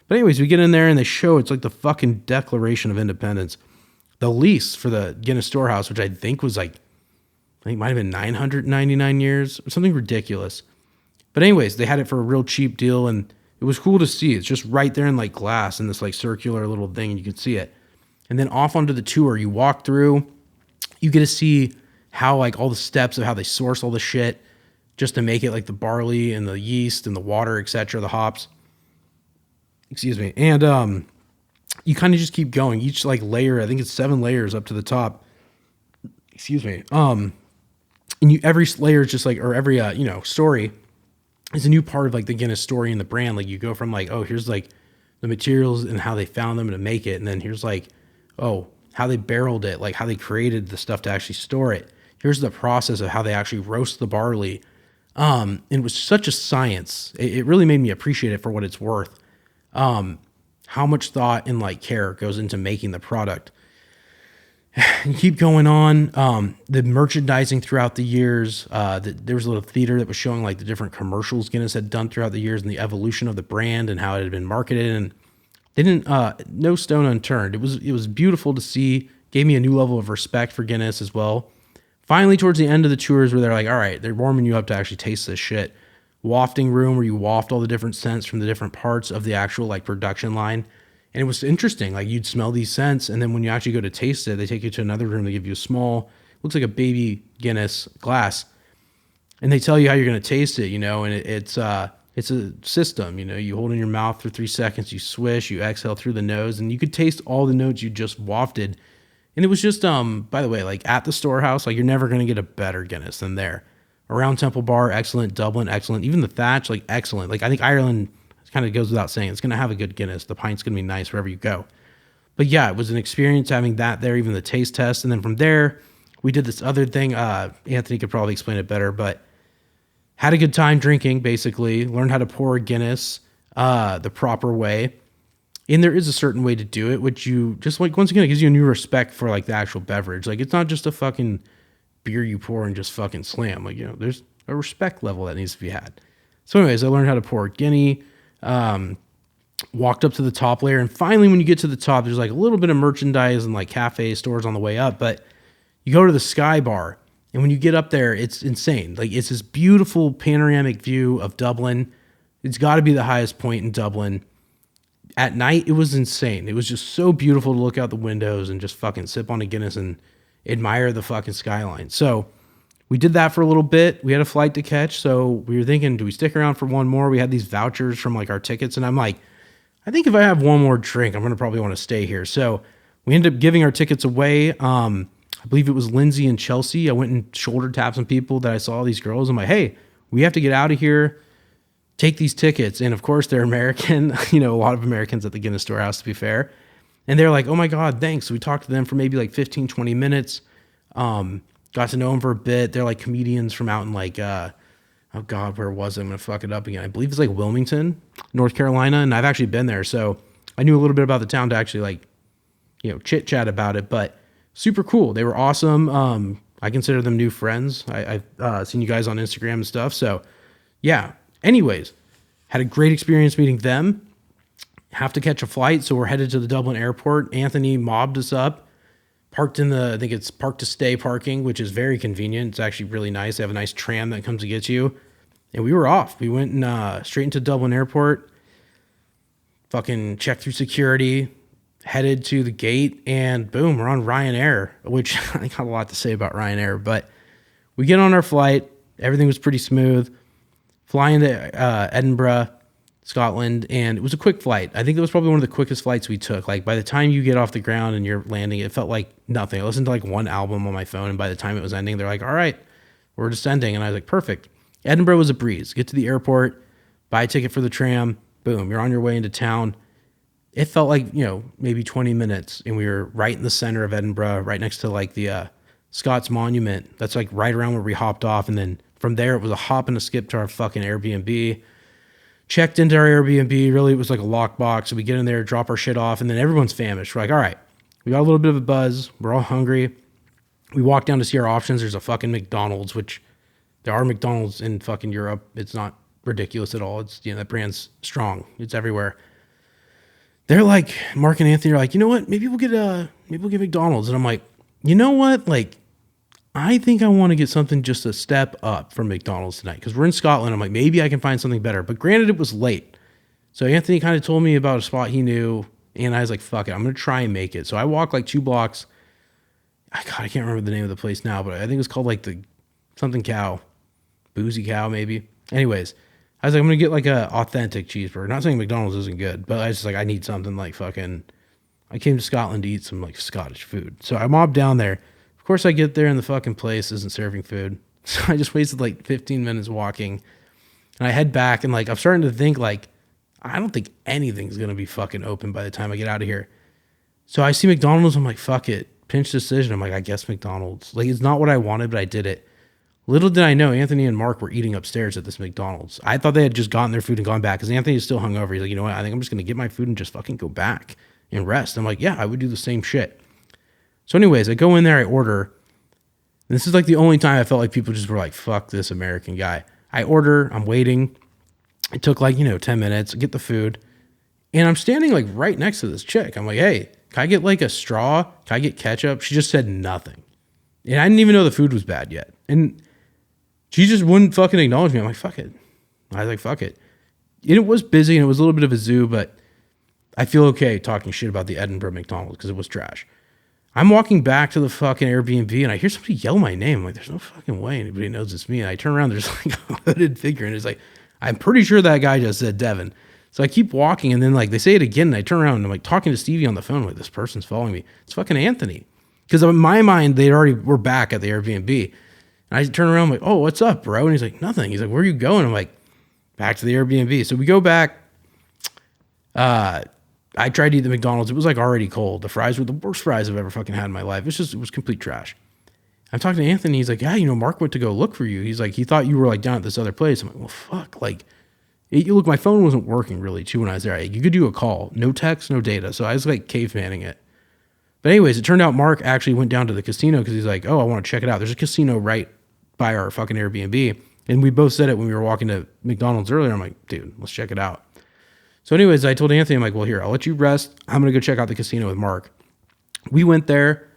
But anyways, we get in there and they show it's like the fucking Declaration of Independence. The lease for the Guinness Storehouse, which I think was like, I think it might have been 999 years or something ridiculous. But anyways, they had it for a real cheap deal and it was cool to see. It's just right there in like glass in this like circular little thing and you can see it. And then off onto the tour, you walk through, you get to see how like all the steps of how they source all the shit just to make it like the barley and the yeast and the water, etc., the hops. Excuse me. And you kind of just keep going. Each like layer, I think it's 7 layers up to the top. Excuse me. And every layer is just like, or every story is a new part of like the Guinness story and the brand. Like you go from like, oh, here's like the materials and how they found them to make it, and then here's like, oh, how they barreled it, like how they created the stuff to actually store it. Here's the process of how they actually roast the barley. And it was such a science. It really made me appreciate it for what it's worth. How much thought and like care goes into making the product. And keep going on. The merchandising throughout the years, there was a little theater that was showing like the different commercials Guinness had done throughout the years and the evolution of the brand and how it had been marketed. And they didn't, no stone unturned. It was beautiful to see. Gave me a new level of respect for Guinness as well. Finally, towards the end of the tours where they're like, all right, they're warming you up to actually taste this shit. Wafting room where you waft all the different scents from the different parts of the actual like production line. And it was interesting. Like you'd smell these scents. And then when you actually go to taste it, they take you to another room. They give you a small, looks like a baby Guinness glass. And they tell you how you're going to taste it, and it's a system, you hold in your mouth for 3 seconds, you swish, you exhale through the nose, and you could taste all the notes you just wafted. And it was just, by the way, like at the Storehouse, like you're never going to get a better Guinness than there. Around Temple Bar, excellent. Dublin, excellent. Even the Thatch, like excellent. Like I think Ireland kind of goes without saying, it's going to have a good Guinness. The pint's going to be nice wherever you go. But yeah, it was an experience having that there, even the taste test. And then from there, we did this other thing. Anthony could probably explain it better, but had a good time drinking, basically. Learned how to pour a Guinness the proper way. And there is a certain way to do it, which you just like, once again, it gives you a new respect for like the actual beverage. Like it's not just a fucking beer you pour and just fucking slam. Like, there's a respect level that needs to be had. So anyways, I learned how to pour a Guinea, walked up to the top layer. And finally, when you get to the top, there's like a little bit of merchandise and like cafe stores on the way up, but you go to the Sky Bar. And when you get up there, it's insane. Like it's this beautiful panoramic view of Dublin. It's got to be the highest point in Dublin. At night, it was insane. It was just so beautiful to look out the windows and just fucking sip on a Guinness and admire the fucking skyline. So we did that for a little bit. We had a flight to catch. So we were thinking, do we stick around for one more? We had these vouchers from like our tickets. And I'm like, I think if I have one more drink, I'm going to probably want to stay here. So we ended up giving our tickets away. I believe it was Lindsay and Chelsea. I went and shoulder tapped some people that I saw, these girls. I'm like, hey, we have to get out of here. Take these tickets. And of course they're American, a lot of Americans at the Guinness Storehouse, to be fair. And they're like, oh my God, thanks. So we talked to them for maybe like 15, 20 minutes. Got to know them for a bit. They're like comedians from out in like, oh God, where was it? I'm going to fuck it up again. I believe it's like Wilmington, North Carolina. And I've actually been there. So I knew a little bit about the town to actually like, chit chat about it, but super cool. They were awesome. I consider them new friends. I've seen you guys on Instagram and stuff. So yeah, anyways, had a great experience meeting them. Have to catch a flight. So we're headed to the Dublin airport. Anthony mobbed us up, parked in I think it's park to stay parking, which is very convenient. It's actually really nice. They have a nice tram that comes to get you. And we were off. We went straight into Dublin airport, fucking checked through security, headed to the gate, and boom, we're on Ryanair, which I got a lot to say about Ryanair, but we get on our flight. Everything was pretty smooth. Flying to Edinburgh, Scotland, and it was a quick flight. I think it was probably one of the quickest flights we took. Like by the time you get off the ground and you're landing, it felt like nothing. I listened to like one album on my phone, and by the time it was ending, they're like, all right, we're descending. And I was like, perfect. Edinburgh was a breeze. Get to the airport, buy a ticket for the tram, boom, you're on your way into town. It felt like, maybe 20 minutes, and we were right in the center of Edinburgh, right next to like the Scots Monument. That's like right around where we hopped off. And then from there, it was a hop and a skip to our fucking Airbnb. Checked into our Airbnb. Really, it was like a lockbox. So we get in there, drop our shit off, and then everyone's famished. We're like, all right, we got a little bit of a buzz. We're all hungry. We walk down to see our options. There's a fucking McDonald's, which there are McDonald's in fucking Europe. It's not ridiculous at all. It's, that brand's strong. It's everywhere. They're like, Mark and Anthony are like, you know what? Maybe we'll get McDonald's. And I'm like, you know what? Like, I think I want to get something just a step up from McDonald's tonight, because we're in Scotland. I'm like, maybe I can find something better. But granted, it was late. So Anthony kind of told me about a spot he knew, and I was like, fuck it, I'm going to try and make it. So I walked like 2 blocks. I can't remember the name of the place now, but I think it was called like the something cow, boozy cow maybe. Anyways, I was like, I'm going to get like a authentic cheeseburger. Not saying McDonald's isn't good, but I was just like, I need something like fucking, I came to Scotland to eat some like Scottish food. So I mobbed down there. Of course, I get there and the fucking place isn't serving food. So I just wasted like 15 minutes walking. And I head back, and like I'm starting to think like, I don't think anything's going to be fucking open by the time I get out of here. So I see McDonald's. I'm like, fuck it. Pinch decision. I'm like, I guess McDonald's. Like, it's not what I wanted, but I did it. Little did I know, Anthony and Mark were eating upstairs at this McDonald's. I thought they had just gotten their food and gone back, because Anthony is still hungover. He's like, you know what? I think I'm just going to get my food and just fucking go back and rest. I'm like, yeah, I would do the same shit. So anyways, I go in there, I order. And this is like the only time I felt like people just were like, fuck this American guy. I order, I'm waiting. It took like, 10 minutes, I get the food. And I'm standing like right next to this chick. I'm like, hey, can I get like a straw? Can I get ketchup? She just said nothing. And I didn't even know the food was bad yet. And she just wouldn't fucking acknowledge me. I'm like, fuck it. I was like, fuck it. And it was busy and it was a little bit of a zoo, but I feel okay talking shit about the Edinburgh McDonald's because it was trash. I'm walking back to the fucking Airbnb and I hear somebody yell my name. I'm like, there's no fucking way anybody knows it's me. And I turn around, there's like a hooded figure, and it's like, I'm pretty sure that guy just said Devin. So I keep walking, and then like they say it again, and I turn around and I'm like talking to Stevie on the phone. I'm like, this person's following me. It's fucking Anthony. Because in my mind, they already were back at the Airbnb. And I turn around, I'm like, oh, what's up, bro? And he's like, nothing. He's like, where are you going? I'm like, back to the Airbnb. So we go back. I tried to eat the McDonald's. It was like already cold. The fries were the worst fries I've ever fucking had in my life. It was complete trash. I'm talking to Anthony. He's like, yeah, Mark went to go look for you. He's like, he thought you were like down at this other place. I'm like, well, fuck. Like, look, my phone wasn't working really too when I was there. You could do a call, no text, no data. So I was like cavemanning it. But anyways, it turned out Mark actually went down to the casino because he's like, oh, I want to check it out. There's a casino right by our fucking Airbnb. And we both said it when we were walking to McDonald's earlier. I'm like, dude, let's check it out. So anyways, I told Anthony, I'm like, well, here, I'll let you rest. I'm going to go check out the casino with Mark. We went there.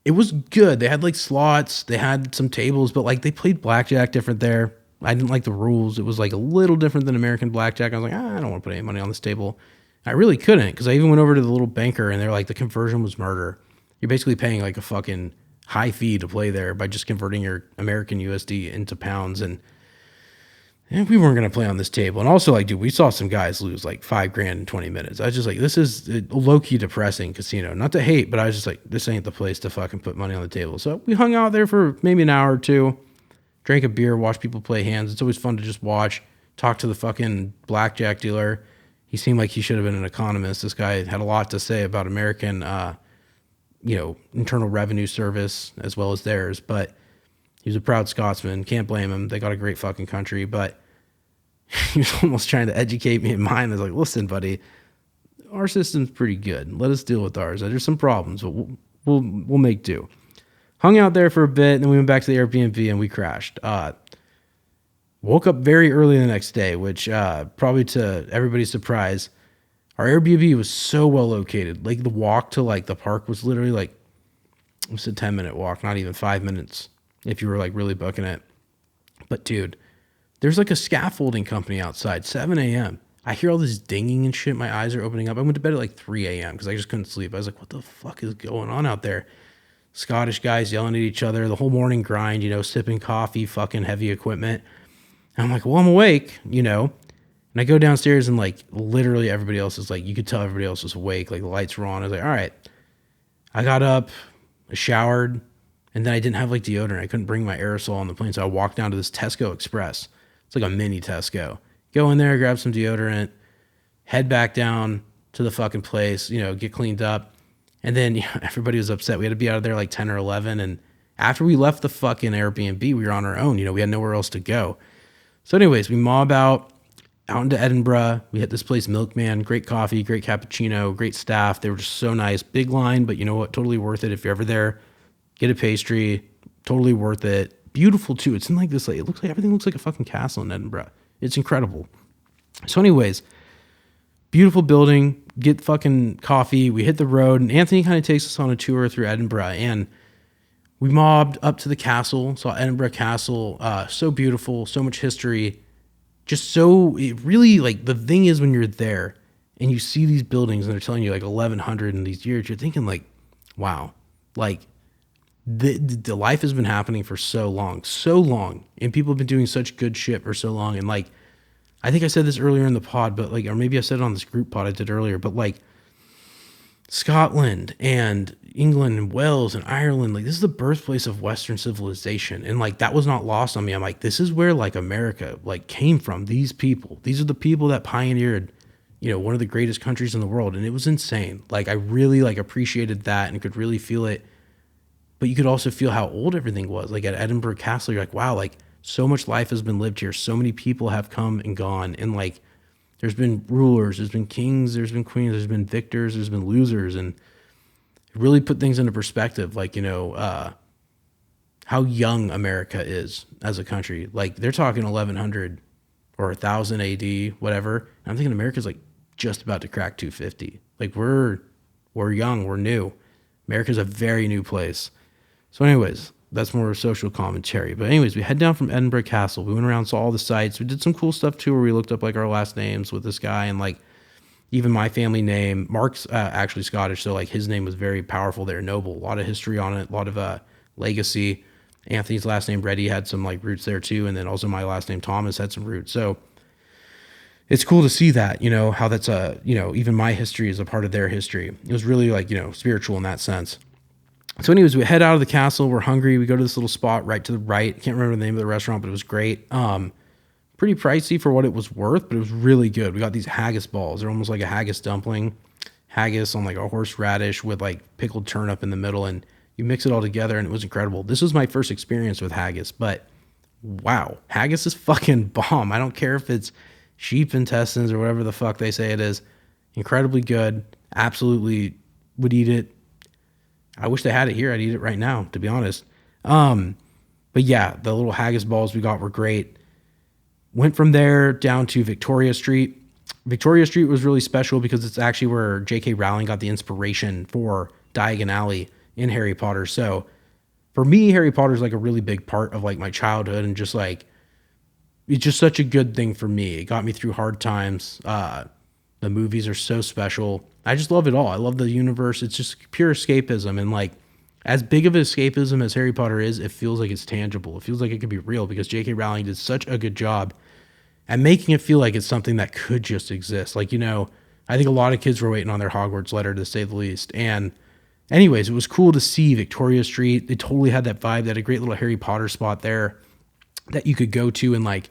It was good. They had like slots. They had some tables, but like they played blackjack different there. I didn't like the rules. It was like a little different than American blackjack. I was like, I don't want to put any money on this table. I really couldn't, because I even went over to the little banker and they're like, the conversion was murder. You're basically paying like a fucking high fee to play there by just converting your American USD into pounds. And we weren't going to play on this table. And also, like, dude, we saw some guys lose like $5,000 in 20 minutes. I was just like, this is a low-key depressing casino. Not to hate, but I was just like, this ain't the place to fucking put money on the table. So we hung out there for maybe an hour or two, drank a beer, watched people play hands. It's always fun to just watch, talk to the fucking blackjack dealer. He seemed like he should have been an economist. This guy had a lot to say about American, Internal Revenue Service as well as theirs. But he was a proud Scotsman. Can't blame him. They got a great fucking country. But he was almost trying to educate me in mine. I was like, listen, buddy, our system's pretty good. Let us deal with ours. There's some problems, but we'll make do. Hung out there for a bit, and then we went back to the Airbnb and we crashed. Woke up very early the next day, which probably to everybody's surprise, our Airbnb was so well located. Like the walk to like the park was literally like, it was a 10-minute walk, not even 5 minutes if you were like really booking it. But dude, there's like a scaffolding company outside, 7 a.m. I hear all this dinging and shit. My eyes are opening up. I went to bed at like 3 a.m. because I just couldn't sleep. I was like, what the fuck is going on out there? Scottish guys yelling at each other, the whole morning grind, sipping coffee, fucking heavy equipment. And I'm like, well, I'm awake, And I go downstairs and like literally everybody else is like, you could tell everybody else was awake. Like the lights were on. I was like, all right. I got up, I showered, and then I didn't have like deodorant. I couldn't bring my aerosol on the plane. So I walked down to this Tesco Express. It's like a mini Tesco. Go in there, grab some deodorant, head back down to the fucking place, get cleaned up. And then everybody was upset. We had to be out of there like 10 or 11. And after we left the fucking Airbnb, we were on our own. We had nowhere else to go. So anyways, we mob out into Edinburgh. We hit this place, Milkman. Great coffee, great cappuccino, great staff. They were just so nice. Big line, but you know what? Totally worth it. If you're ever there, get a pastry. Totally worth it. Beautiful too. It's in like this, like, it looks like everything looks like a fucking castle in Edinburgh. It's incredible. So anyways, beautiful building, get fucking coffee. We hit the road and Anthony kind of takes us on a tour through Edinburgh and we mobbed up to the castle, saw Edinburgh Castle. So beautiful, so much history. Just so, it really, like, the thing is when you're there and you see these buildings and they're telling you like 1100 in these years, you're thinking like, wow, like, the life has been happening for so long, and people have been doing such good shit for so long. And like, I think I said this earlier in the pod, but like, or maybe I said it on this group pod I did earlier, but like Scotland and England and Wales and Ireland, like this is the birthplace of Western civilization. And like, that was not lost on me. I'm like, this is where like America like came from. These people, these are the people that pioneered, one of the greatest countries in the world. And it was insane. Like, I really like appreciated that and could really feel it. But you could also feel how old everything was. Like at Edinburgh Castle, you're like, wow, like so much life has been lived here. So many people have come and gone. And like, there's been rulers, there's been kings, there's been queens, there's been victors, there's been losers. And it really put things into perspective. Like, how young America is as a country. Like they're talking 1100 or 1000 AD, whatever. And I'm thinking America's like just about to crack 250. Like we're young, we're new. America's a very new place. So anyways, that's more social commentary. But anyways, we head down from Edinburgh Castle. We went around, saw all the sites. We did some cool stuff too, where we looked up like our last names with this guy and like even my family name. Mark's actually Scottish, so like his name was very powerful there, noble. A lot of history on it, a lot of legacy. Anthony's last name Reddy had some like roots there too, and then also my last name Thomas had some roots. So it's cool to see that, how that's even my history is a part of their history. It was really like, spiritual in that sense. So anyways, we head out of the castle. We're hungry. We go to this little spot right to the right. I can't remember the name of the restaurant, but it was great. Pretty pricey for what it was worth, but it was really good. We got these haggis balls. They're almost like a haggis dumpling. Haggis on like a horseradish with like pickled turnip in the middle. And you mix it all together and it was incredible. This was my first experience with haggis, but wow, haggis is fucking bomb. I don't care if it's sheep intestines or whatever the fuck they say it is. Incredibly good. Absolutely would eat it. I wish they had it here. I'd eat it right now, to be honest. But yeah, the little haggis balls we got were great. Went from there down to Victoria Street. Victoria Street was really special because it's actually where J.K. Rowling got the inspiration for Diagon Alley in Harry Potter. So for me, Harry Potter is like a really big part of like my childhood and just like, it's just such a good thing for me. It got me through hard times. The movies are so special. I just love it all. I love the universe. It's just pure escapism. And like As big of an escapism as Harry Potter is, it feels like it's tangible. It feels like it could be real because J.K. Rowling did such a good job at making it feel like it's something that could just exist. Like, I think a lot of kids were waiting on their Hogwarts letter, to say the least. And anyways, it was cool to see Victoria Street. They totally had that vibe. They had a great little Harry Potter spot there that you could go to, and like,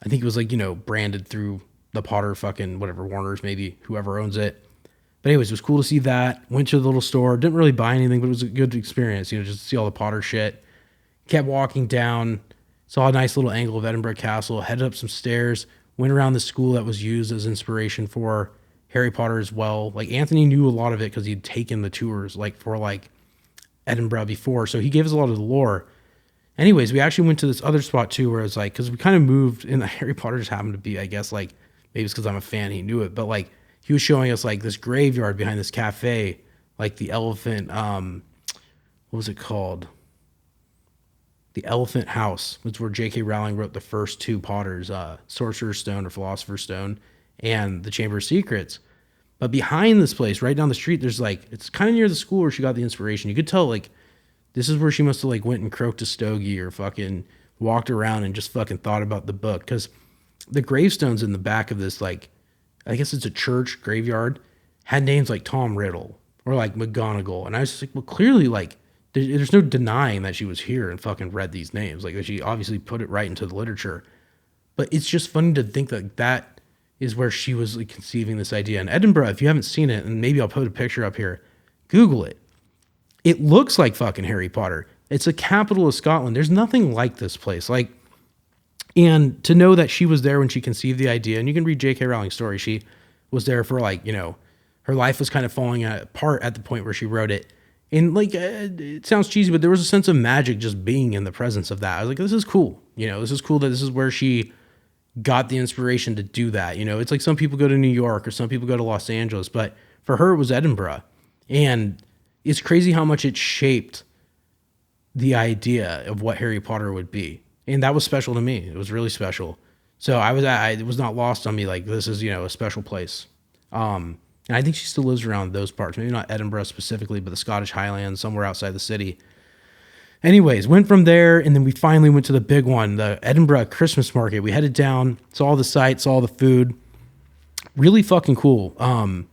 I think it was like, branded through the Potter fucking whatever, Warner's, maybe whoever owns it. But anyways, it was cool to see that. Went to the little store. Didn't really buy anything, but it was a good experience, just to see all the Potter shit. Kept walking down. Saw a nice little angle of Edinburgh Castle. Headed up some stairs. Went around the school that was used as inspiration for Harry Potter as well. Like, Anthony knew a lot of it because he'd taken the tours for Edinburgh before. So he gave us a lot of the lore. Anyways, we actually went to this other spot too where it's like, because we kind of moved, and the Harry Potter just happened to be, I guess, like, maybe it's because I'm a fan, he knew it, but like, he was showing us like this graveyard behind this cafe, like the elephant, what was it called? The Elephant House, which is where J.K. Rowling wrote the first two Potters, Sorcerer's Stone or Philosopher's Stone, and the Chamber of Secrets. But behind this place, right down the street, there's like, it's kind of near the school where she got the inspiration. You could tell like, this is where she must have like went and croaked a stogie or fucking walked around and just fucking thought about the book. Because the gravestones in the back of this, like, I guess it's a church graveyard, had names like Tom Riddle or like McGonagall. And I was just like, well, clearly, like, there's no denying that she was here and fucking read these names. Like, she obviously put it right into the literature. But it's just funny to think that that is where she was like conceiving this idea. In Edinburgh, if you haven't seen it, and maybe I'll put a picture up here, Google it. It looks like fucking Harry Potter. It's the capital of Scotland. There's nothing like this place. Like, and to know that she was there when she conceived the idea, and you can read J.K. Rowling's story. She was there for like, her life was kind of falling apart at the point where she wrote it. And like, it sounds cheesy, but there was a sense of magic just being in the presence of that. I was like, this is cool. This is cool that this is where she got the inspiration to do that. It's like some people go to New York or some people go to Los Angeles, but for her, it was Edinburgh. And it's crazy how much it shaped the idea of what Harry Potter would be. And that was special to me. It was really special. So it was not lost on me. Like, this is, a special place. And I think she still lives around those parts. Maybe not Edinburgh specifically, but the Scottish Highlands, somewhere outside the city. Anyways, went from there, and then we finally went to the big one, the Edinburgh Christmas market. We headed down, saw all the sights, saw all the food. Really fucking cool. God,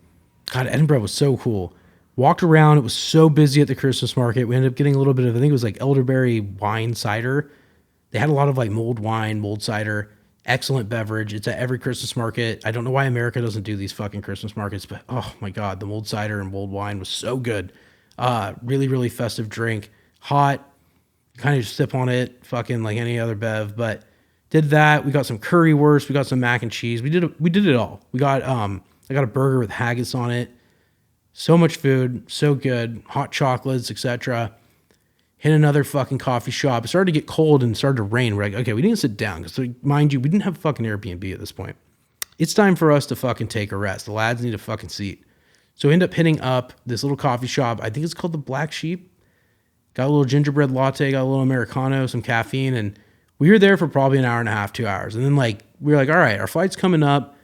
Edinburgh was so cool. Walked around. It was so busy at the Christmas market. We ended up getting a little bit of, I think it was like elderberry wine cider. They had a lot of like mulled wine, mulled cider, excellent beverage. It's at every Christmas market. I don't know why America doesn't do these fucking Christmas markets, but oh my God, the mulled cider and mulled wine was so good. Really, really festive drink. Hot. Kind of just sip on it, fucking like any other bev, but did that. We got some currywurst. We got some mac and cheese. We did it all. We got, I got a burger with haggis on it. So much food, so good, hot chocolates, etc. Hit another fucking coffee shop. It started to get cold and started to rain. We're like, okay, we didn't sit down because, mind you, we didn't have a fucking Airbnb at this point. It's time for us to fucking take a rest. The lads need a fucking seat. So we end up hitting up this little coffee shop. I think it's called the Black Sheep. Got a little gingerbread latte, got a little Americano, some caffeine, and we were there for probably an hour and a half, 2 hours. And then like we were like, all right, our flight's coming up.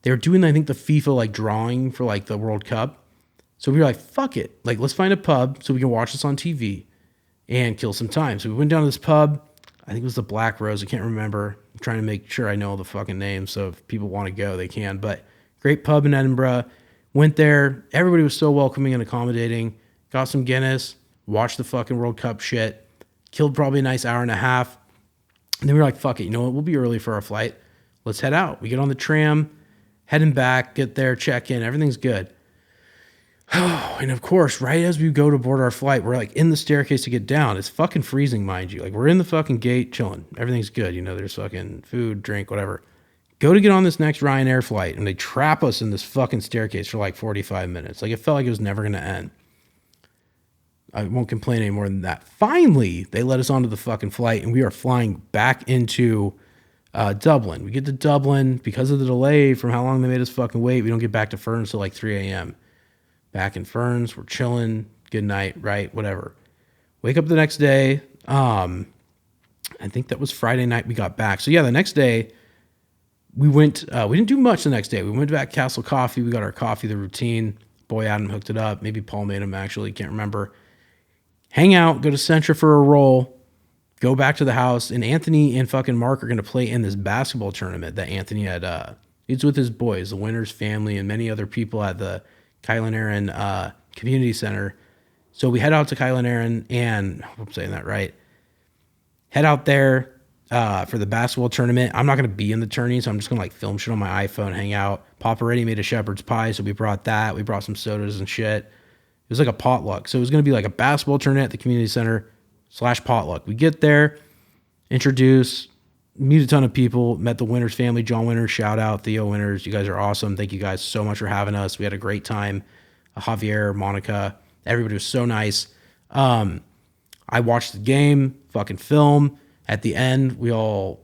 They were doing, I think, the FIFA like drawing for like the World Cup. So we were like, fuck it. Like, let's find a pub so we can watch this on TV and kill some time. So we went down to this pub. I think it was the Black Rose. I can't remember. I'm trying to make sure I know all the fucking names. So if people want to go, they can. But great pub in Edinburgh. Went there. Everybody was so welcoming and accommodating. Got some Guinness. Watched the fucking World Cup shit. Killed probably a nice hour and a half. And then we were like, fuck it. You know what? We'll be early for our flight. Let's head out. We get on the tram. Heading back. Get there. Check in. Everything's good. Oh, and of course, right as we go to board our flight, we're like in the staircase to get down. It's fucking freezing, mind you. Like, we're in the fucking gate chilling. Everything's good. There's fucking food, drink, whatever. Go to get on this next Ryanair flight, and they trap us in this fucking staircase for like 45 minutes. Like, it felt like it was never going to end. I won't complain any more than that. Finally, they let us onto the fucking flight, and we are flying back into Dublin. We get to Dublin. Because of the delay from how long they made us fucking wait, we don't get back to Ferns till like 3 a.m. Back in Ferns, we're chilling. Good night, right? Whatever. Wake up the next day. I think that was Friday night we got back. So yeah, the next day we went. We didn't do much the next day. We went back to Castle Coffee. We got our coffee, the routine. Boy Adam hooked it up. Maybe Paul made him actually. Can't remember. hang out, go to Centra for a roll, go back to the house, and Anthony and fucking Mark are going to play in this basketball tournament that Anthony had. It's with his boys, the Winters family, and many other people at the Kylan Aaron Community Center. So we head out to Kylan Aaron, and I hope I'm saying that right. Head out there for the basketball tournament. I'm not going to be in the tourney, so I'm just going to like film shit on my iPhone, hang out. Papa already made a shepherd's pie, so we brought that. We brought some sodas and shit. It was like a potluck. So it was going to be like a basketball tournament at the community center / potluck. We get there, introduce, meet a ton of people, met the Winters family, John Winters, shout out, Theo Winters. You guys are awesome. Thank you guys so much for having us. We had a great time. Javier, Monica, everybody was so nice. I watched the game, fucking film. At the end, we all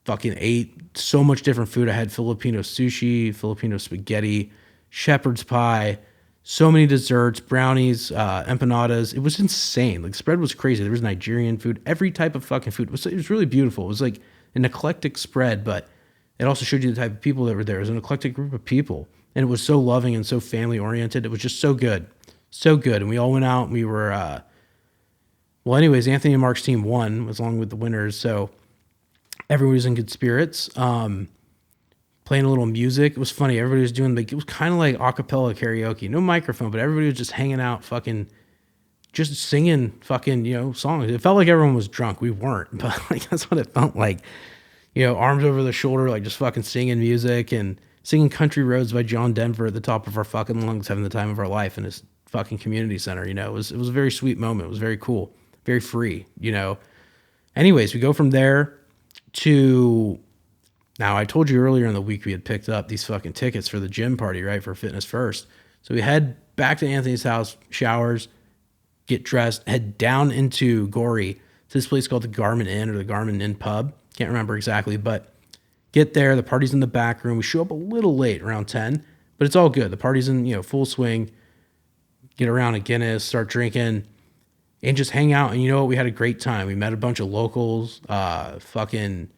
fucking ate so much different food. I had Filipino sushi, Filipino spaghetti, shepherd's pie, so many desserts, brownies, empanadas. It was insane. Like, the spread was crazy. There was Nigerian food, every type of fucking food. It was really beautiful. It was like an eclectic spread, but it also showed you the type of people that were there. It was an eclectic group of people, and it was so loving and so family oriented. It was just so good. So good. And we all went out and we were, well, anyways, Anthony and Mark's team won along with the Winters. So everybody was in good spirits, playing a little music. It was funny. Everybody was doing like, it was kind of like a cappella karaoke, no microphone, but everybody was just hanging out, fucking just singing fucking, songs. It felt like everyone was drunk. We weren't, but like, that's what it felt like, arms over the shoulder, like just fucking singing music and singing Country Roads by John Denver at the top of our fucking lungs, having the time of our life in this fucking community center. It was a very sweet moment. It was very cool, very free, Anyways, we go from there to, now I told you earlier in the week we had picked up these fucking tickets for the gym party, right? For Fitness First. So we head back to Anthony's house, showers, get dressed, head down into Gorey to this place called the Garmin Inn or the Garmin Inn Pub. Can't remember exactly, but get there. The party's in the back room. We show up a little late, around 10, but it's all good. The party's in, full swing. Get around a Guinness, start drinking, and just hang out. And you know what? We had a great time. We met a bunch of locals, fucking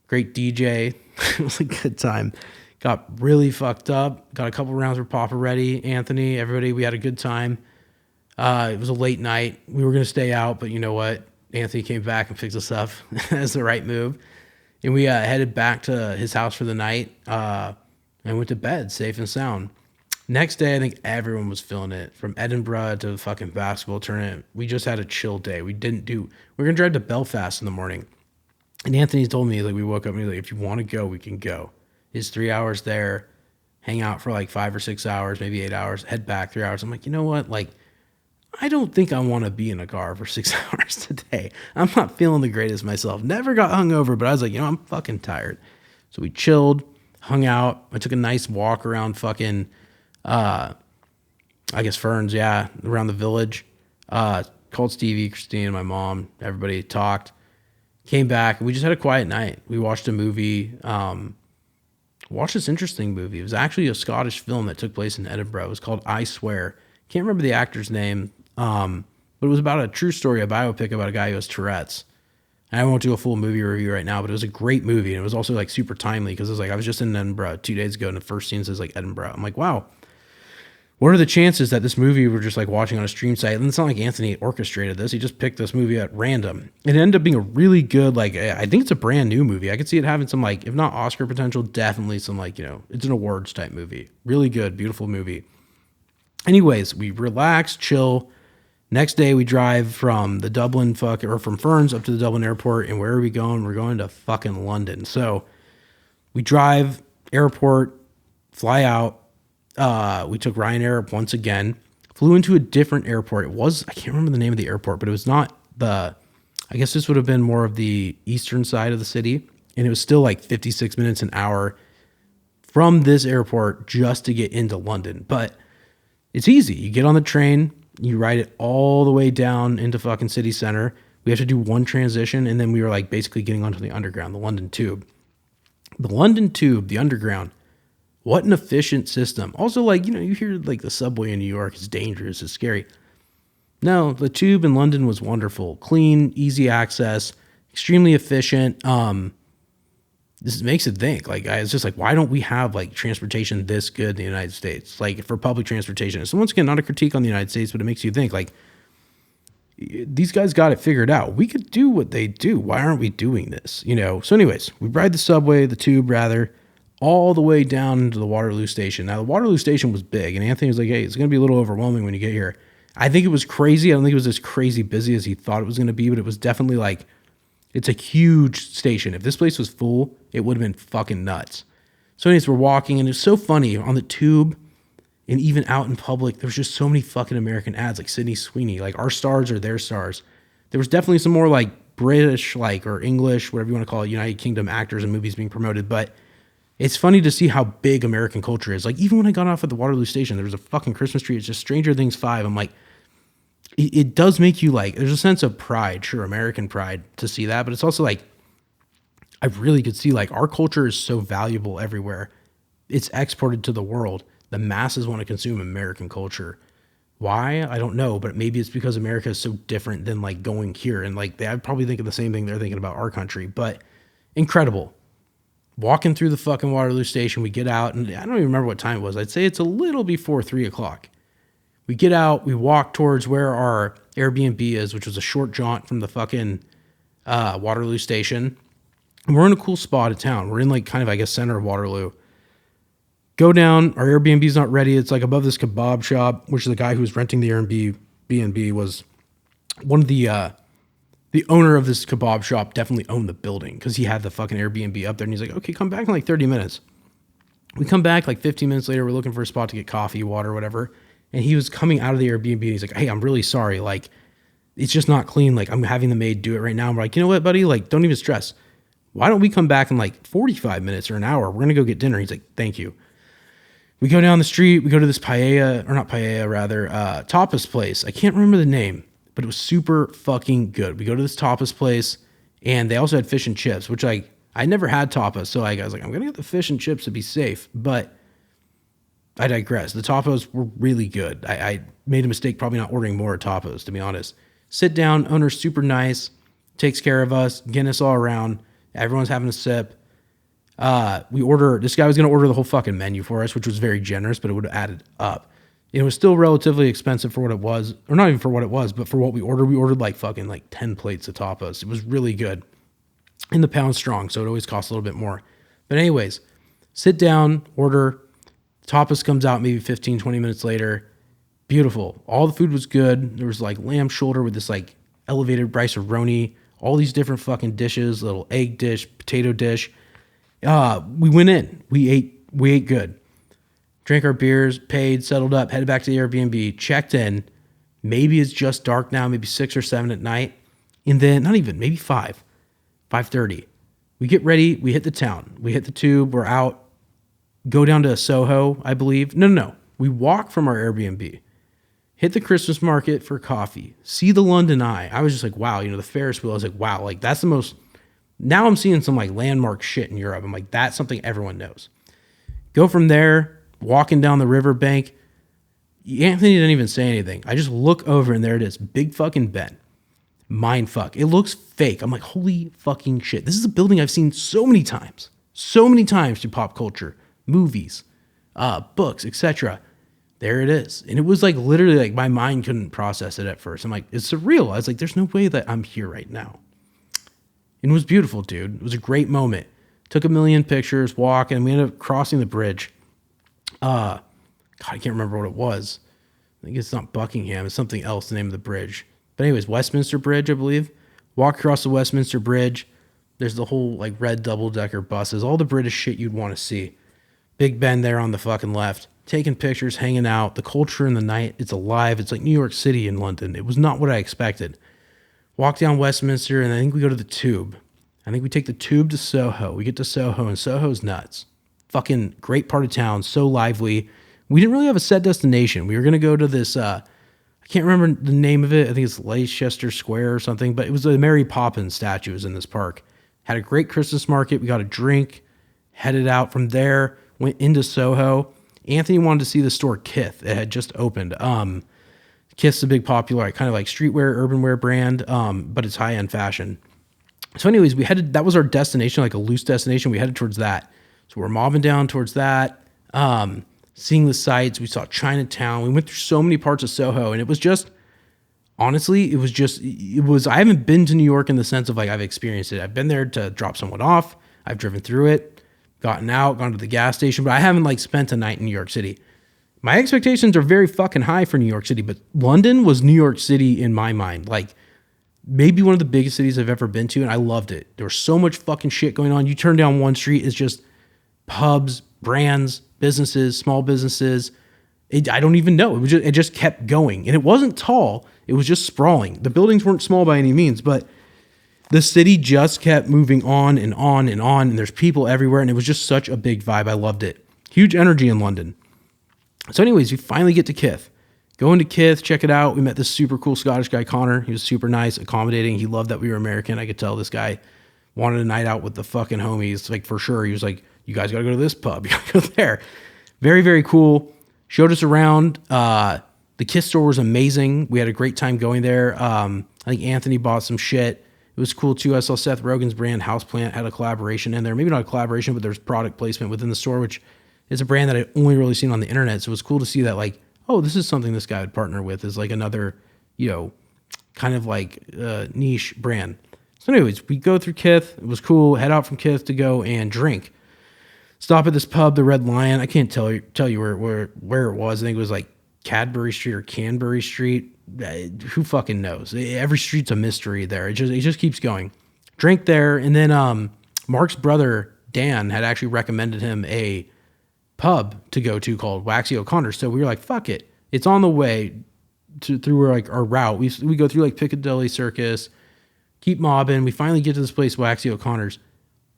great DJ. It was a good time. Got really fucked up. Got a couple rounds for Papa ready, Anthony, everybody. We had a good time. It was a late night. We were going to stay out, but you know what? Anthony came back and picked us up as the right move. And we headed back to his house for the night and went to bed safe and sound. Next day, I think everyone was feeling it. From Edinburgh to the fucking basketball tournament, we just had a chill day. We were going to drive to Belfast in the morning. And Anthony told me, like, we woke up and he was like, if you want to go, we can go. It's 3 hours there, hang out for like 5 or 6 hours, maybe 8 hours, head back 3 hours. I'm like, you know what? Like, I don't think I want to be in a car for 6 hours today. I'm not feeling the greatest myself. Never got hungover, but I was like, I'm fucking tired. So we chilled, hung out. I took a nice walk around fucking, I guess Ferns, yeah, around the village. Called Stevie, Christine, my mom, everybody talked. Came back, and we just had a quiet night. We watched a movie, watched this interesting movie. It was actually a Scottish film that took place in Edinburgh. It was called I Swear. Can't remember the actor's name, but it was about a true story, a biopic about a guy who has Tourette's. I won't do a full movie review right now, but it was a great movie, and it was also like super timely because it was like I was just in Edinburgh 2 days ago, and the first scene says like Edinburgh. I'm like, wow, what are the chances that this movie we're just like watching on a stream site? And it's not like Anthony orchestrated this; he just picked this movie at random. It ended up being a really good, like, I think it's a brand new movie. I could see it having some, like, if not Oscar potential, definitely some, like, it's an awards type movie. Really good, beautiful movie. Anyways, we relax, chill. Next day, we drive from the Dublin from Ferns up to the Dublin airport. And where are we going? We're going to fucking London. So we drive, airport, fly out. We took Ryanair once again, flew into a different airport. I can't remember the name of the airport, but it was not I guess this would have been more of the eastern side of the city. And it was still like 56 minutes an hour from this airport just to get into London. But it's easy. You get on the train, you ride it all the way down into fucking city center. We have to do one transition, and then we were like basically getting onto the underground, the London Tube. The London Tube, the underground, what an efficient system. Also, like, you hear like the subway in New York is dangerous, it's scary. No, the tube in London was wonderful. Clean, easy access, extremely efficient. This makes it think. Like, it's just like, why don't we have like transportation this good in the United States? Like, for public transportation. So once again, not a critique on the United States, but it makes you think. Like, these guys got it figured out. We could do what they do. Why aren't we doing this? So anyways, we ride the tube rather, all the way down to the Waterloo station. Now the Waterloo station was big, and Anthony was like, hey, it's going to be a little overwhelming when you get here. I think it was crazy. I don't think it was as crazy busy as he thought it was going to be, but it was definitely like, it's a huge station. If this place was full, it would have been fucking nuts. So anyways, we're walking, and it's so funny on the tube and even out in public, there's just so many fucking American ads, like Sydney Sweeney, like our stars are their stars. There was definitely some more like British, like, or English, whatever you want to call it, United Kingdom actors and movies being promoted. But it's funny to see how big American culture is. Like, even when I got off at the Waterloo station, there was a fucking Christmas tree. It's just Stranger Things 5. I'm like, it does make you like, there's a sense of pride, sure, American pride to see that. But it's also like, I really could see like our culture is so valuable everywhere. It's exported to the world. The masses want to consume American culture. Why? I don't know, but maybe it's because America is so different than like going here. And like, I probably think of the same thing they're thinking about our country, but incredible. Walking through the fucking Waterloo station, we get out, and I don't even remember what time it was. I'd say it's a little before 3:00. We get out, we walk towards where our Airbnb is, which was a short jaunt from the fucking Waterloo station. And we're in a cool spot of town. We're in like kind of, I guess, center of Waterloo. Go down, our Airbnb's not ready. It's like above this kebab shop, which the guy who was renting the Airbnb was one of the owner of this kebab shop definitely owned the building because he had the fucking Airbnb up there, and he's like, okay, come back in like 30 minutes. We come back like 15 minutes later. We're looking for a spot to get coffee, water, whatever. And he was coming out of the Airbnb, and he's like, hey, I'm really sorry. Like, it's just not clean. Like, I'm having the maid do it right now. I'm like, you know what, buddy? Like, don't even stress. Why don't we come back in like 45 minutes or an hour? We're going to go get dinner. He's like, thank you. We go down the street. We go to this tapas place. I can't remember the name, but it was super fucking good. We go to this tapas place, and they also had fish and chips, which I never had tapas. So I was like, I'm going to get the fish and chips to be safe. But I digress. The tapas were really good. I made a mistake probably not ordering more tapas, to be honest. Sit down. Owner's super nice. Takes care of us. Guinness all around. Everyone's having a sip. This guy was going to order the whole fucking menu for us, which was very generous, but it would have added up. It was still relatively expensive for what it was, or not even for what it was, but for what we ordered like fucking like 10 plates of tapas. It was really good. In the pound strong, so it always costs a little bit more. But anyways, sit down, order. Tapas comes out maybe 15, 20 minutes later. Beautiful. All the food was good. There was like lamb shoulder with this like elevated rice-a-roni, all these different fucking dishes, little egg dish, potato dish. We went in. We ate good. Drank our beers, paid, settled up, headed back to the Airbnb, checked in. Maybe it's just dark now, maybe 6 or 7 at night. And then, not even, maybe 5:30. We get ready, we hit the town. We hit the tube, we're out. Go down to Soho, I believe. No. We walk from our Airbnb. Hit the Christmas market for coffee. See the London Eye. I was just like, wow, the Ferris wheel. I was like, wow, like that's the most... Now I'm seeing some like landmark shit in Europe. I'm like, that's something everyone knows. Go from there, walking down the riverbank. Anthony didn't even say anything. I just look over, and there it is. Big fucking Ben. Mind fuck. It looks fake. I'm like, holy fucking shit. This is a building I've seen so many times through pop culture, movies, books, etc. There it is. And it was like literally like my mind couldn't process it at first. I'm like, it's surreal. I was like, there's no way that I'm here right now. And it was beautiful, dude. It was a great moment. Took a million pictures, walk, and we ended up crossing the bridge. God, I can't remember what it was. I think it's not Buckingham. It's something else, the name of the bridge. But anyways, Westminster Bridge, I believe. Walk across the Westminster Bridge. There's the whole like red double-decker buses. All the British shit you'd want to see. Big Ben there on the fucking left. Taking pictures, hanging out. The culture in the night, it's alive. It's like New York City in London. It was not what I expected. Walk down Westminster, and I think we go to the Tube. I think we take the Tube to Soho. We get to Soho, and Soho's nuts. Fucking great part of town, so lively. We didn't really have a set destination. We were going to go to this, I can't remember the name of it. I think it's Leicester Square or something, but it was the Mary Poppins statues in this park. Had a great Christmas market. We got a drink, headed out from there, went into Soho. Anthony wanted to see the store Kith. It had just opened. Kith's a big popular, kind of like streetwear, urban wear brand, but it's high-end fashion. So anyways, that was our destination, like a loose destination. We headed towards that. So we're mobbing down towards that, seeing the sights. We saw Chinatown. We went through so many parts of Soho, and it was just honestly, I haven't been to New York in the sense of like I've experienced it. I've been there to drop someone off. I've driven through it, gotten out, gone to the gas station, but I haven't like spent a night in New York City. My expectations are very fucking high for New York City, but London was New York City in my mind. Like maybe one of the biggest cities I've ever been to, and I loved it. There was so much fucking shit going on. You turn down one street, it's just pubs, brands, businesses, small businesses. I don't even know. It just kept going, and it wasn't tall. It was just sprawling. The buildings weren't small by any means, but the city just kept moving on and on and on, and there's people everywhere, and it was just such a big vibe. I loved it. Huge energy in London. So anyways, we finally get to Kith. Go into Kith, check it out. We met this super cool Scottish guy, Connor. He was super nice, accommodating. He loved that we were American. I could tell this guy wanted a night out with the fucking homies, like for sure. He was like, you guys got to go to this pub. You got to go there. Very, very cool. Showed us around. The Kith store was amazing. We had a great time going there. I think Anthony bought some shit. It was cool too. I saw Seth Rogen's brand Houseplant had a collaboration in there. Maybe not a collaboration, but there's product placement within the store, which is a brand that I've only really seen on the internet. So it was cool to see that, like, oh, this is something this guy would partner with, is like another, kind of like niche brand. So anyways, we go through Kith. It was cool. Head out from Kith to go and drink. Stop at this pub, the Red Lion. I can't tell you where it was. I think it was like Cadbury Street or Canbury Street. Who fucking knows? Every street's a mystery there. It just keeps going. Drink there, and then Mark's brother Dan had actually recommended him a pub to go to called Waxy O'Connor's. So we were like, fuck it. It's on the way through our route. We go through like Piccadilly Circus, keep mobbing. We finally get to this place, Waxy O'Connor's.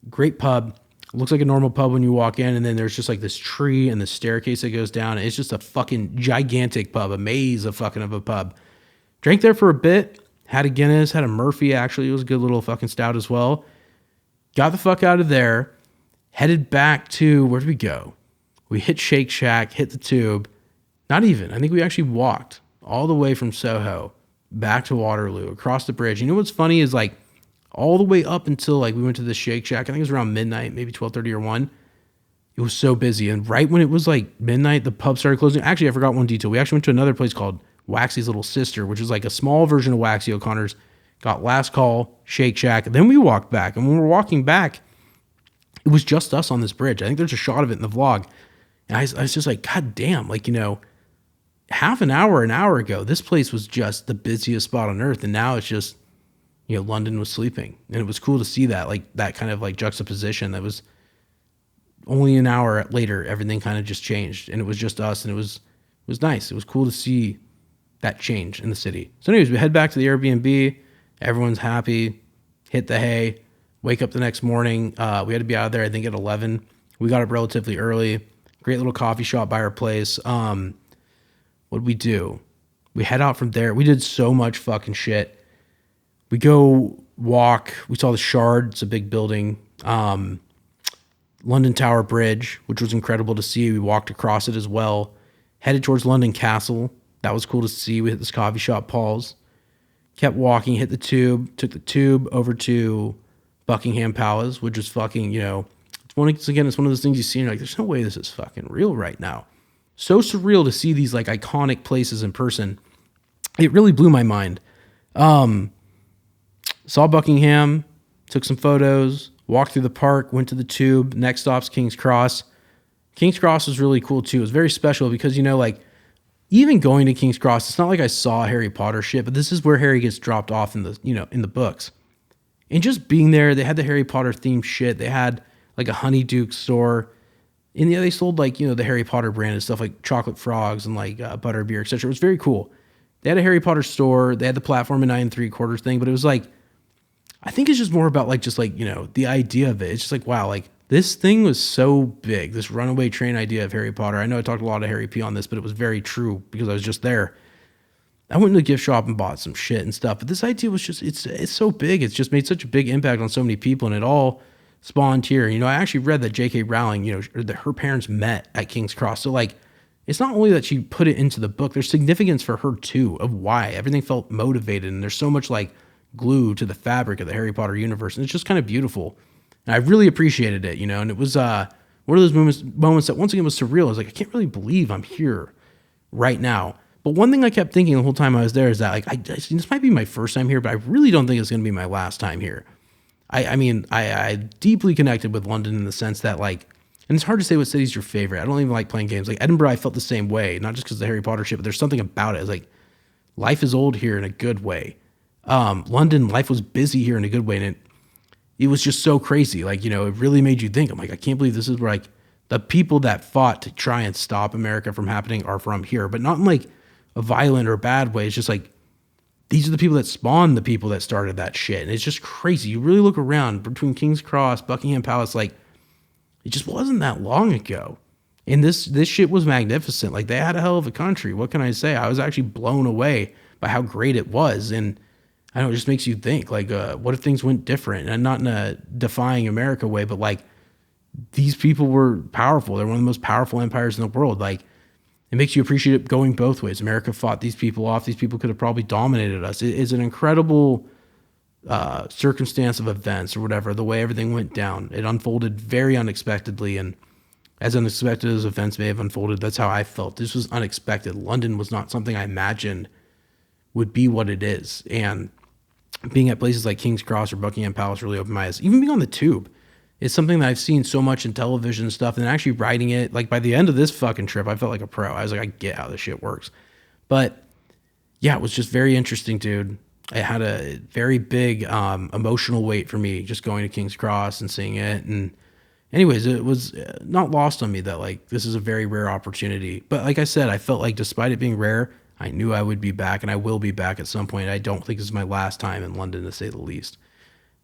Great pub. Looks like a normal pub when you walk in, and then there's just like this tree and the staircase that goes down. It's just a fucking gigantic pub, a maze of a pub. Drank there for a bit, had a Guinness, had a Murphy actually. It was a good little fucking stout as well. Got the fuck out of there, headed back to, where did we go? We hit Shake Shack, hit the Tube. Not even. I think we actually walked all the way from Soho back to Waterloo, across the bridge. You know what's funny is like all the way up until like we went to the Shake Shack, I think it was around midnight, maybe 12:30 or 1. It was so busy. And right when it was like midnight, the pub started closing. Actually, I forgot one detail. We actually went to another place called Waxy's Little Sister, which is like a small version of Waxy O'Connor's. Got Last Call, Shake Shack. Then we walked back. And when we were walking back, it was just us on this bridge. I think there's a shot of it in the vlog. And I was just like, God damn, like, half an hour ago, this place was just the busiest spot on earth. And now it's just, London was sleeping. And it was cool to see that, like that kind of like juxtaposition. That was only an hour later, everything kind of just changed. And it was just us. And it was nice. It was cool to see that change in the city. So anyways, we head back to the Airbnb. Everyone's happy. Hit the hay. Wake up the next morning. We had to be out of there, I think, at 11. We got up relatively early. Great little coffee shop by our place. What did we do? We head out from there. We did so much fucking shit. We go walk. We saw the Shard. It's a big building. London Tower Bridge, which was incredible to see. We walked across it as well. Headed towards London Castle. That was cool to see. We hit this coffee shop, Paul's. Kept walking, hit the Tube. Took the Tube over to Buckingham Palace, which is fucking, it's one of those things you see and you're like, there's no way this is fucking real right now. So surreal to see these like iconic places in person. It really blew my mind. Saw Buckingham, took some photos, walked through the park, went to the Tube. Next stop's King's Cross. King's Cross was really cool too. It was very special because, even going to King's Cross, it's not like I saw Harry Potter shit, but this is where Harry gets dropped off in the books. And just being there, they had the Harry Potter themed shit. They had like a Honeydew store. And they sold like, the Harry Potter brand and stuff like chocolate frogs and like butterbeer, etc. It was very cool. They had a Harry Potter store. They had the platform and 9 3/4 thing, but it was like, I think it's just more about like, just like, the idea of it. It's just like, wow, like this thing was so big, this runaway train idea of Harry Potter. I know I talked a lot of Harry P on this, but it was very true because I was just there. I went to the gift shop and bought some shit and stuff, but this idea was just, it's so big. It's just made such a big impact on so many people, and it all spawned here. I actually read that J.K. Rowling, that her parents met at King's Cross. So like, it's not only that she put it into the book, there's significance for her too, of why everything felt motivated. And there's so much like glue to the fabric of the Harry Potter universe. And it's just kind of beautiful. And I really appreciated it, and it was one of those moments that once again was surreal. I was like, I can't really believe I'm here right now. But one thing I kept thinking the whole time I was there is that like this might be my first time here, but I really don't think it's going to be my last time here. I deeply connected with London in the sense that like, and it's hard to say what city's your favorite. I don't even like playing games. Like Edinburgh, I felt the same way, not just because of the Harry Potter shit, but there's something about it. It's like life is old here in a good way. London, life was busy here in a good way, and it was just so crazy. Like, it really made you think. I'm like, I can't believe this is where like the people that fought to try and stop America from happening are from here, but not in like a violent or bad way. It's just like, these are the people that spawned the people that started that shit. And it's just crazy. You really look around between King's Cross, Buckingham Palace, like it just wasn't that long ago. And this shit was magnificent. Like they had a hell of a country. What can I say? I was actually blown away by how great it was. And I know it just makes you think like, what if things went different? And not in a defying America way, but like these people were powerful. They're one of the most powerful empires in the world. Like it makes you appreciate it going both ways. America fought these people off. These people could have probably dominated us. It is an incredible circumstance of events or whatever, the way everything went down. It unfolded very unexpectedly, and as unexpected as events may have unfolded, that's how I felt. This was unexpected. London was not something I imagined would be what it is. And being at places like King's Cross or Buckingham Palace really opened my eyes. Even being on the tube. It's something that I've seen so much in television and stuff, and actually riding it, like by the end of this fucking trip, I felt like a pro. I was like, I get how this shit works. But yeah, it was just very interesting, dude. It had a very big emotional weight for me just going to King's Cross and seeing it. And anyways, it was not lost on me that like this is a very rare opportunity. But like I said, I felt like despite it being rare, I knew I would be back, and I will be back at some point. I don't think this is my last time in London, to say the least.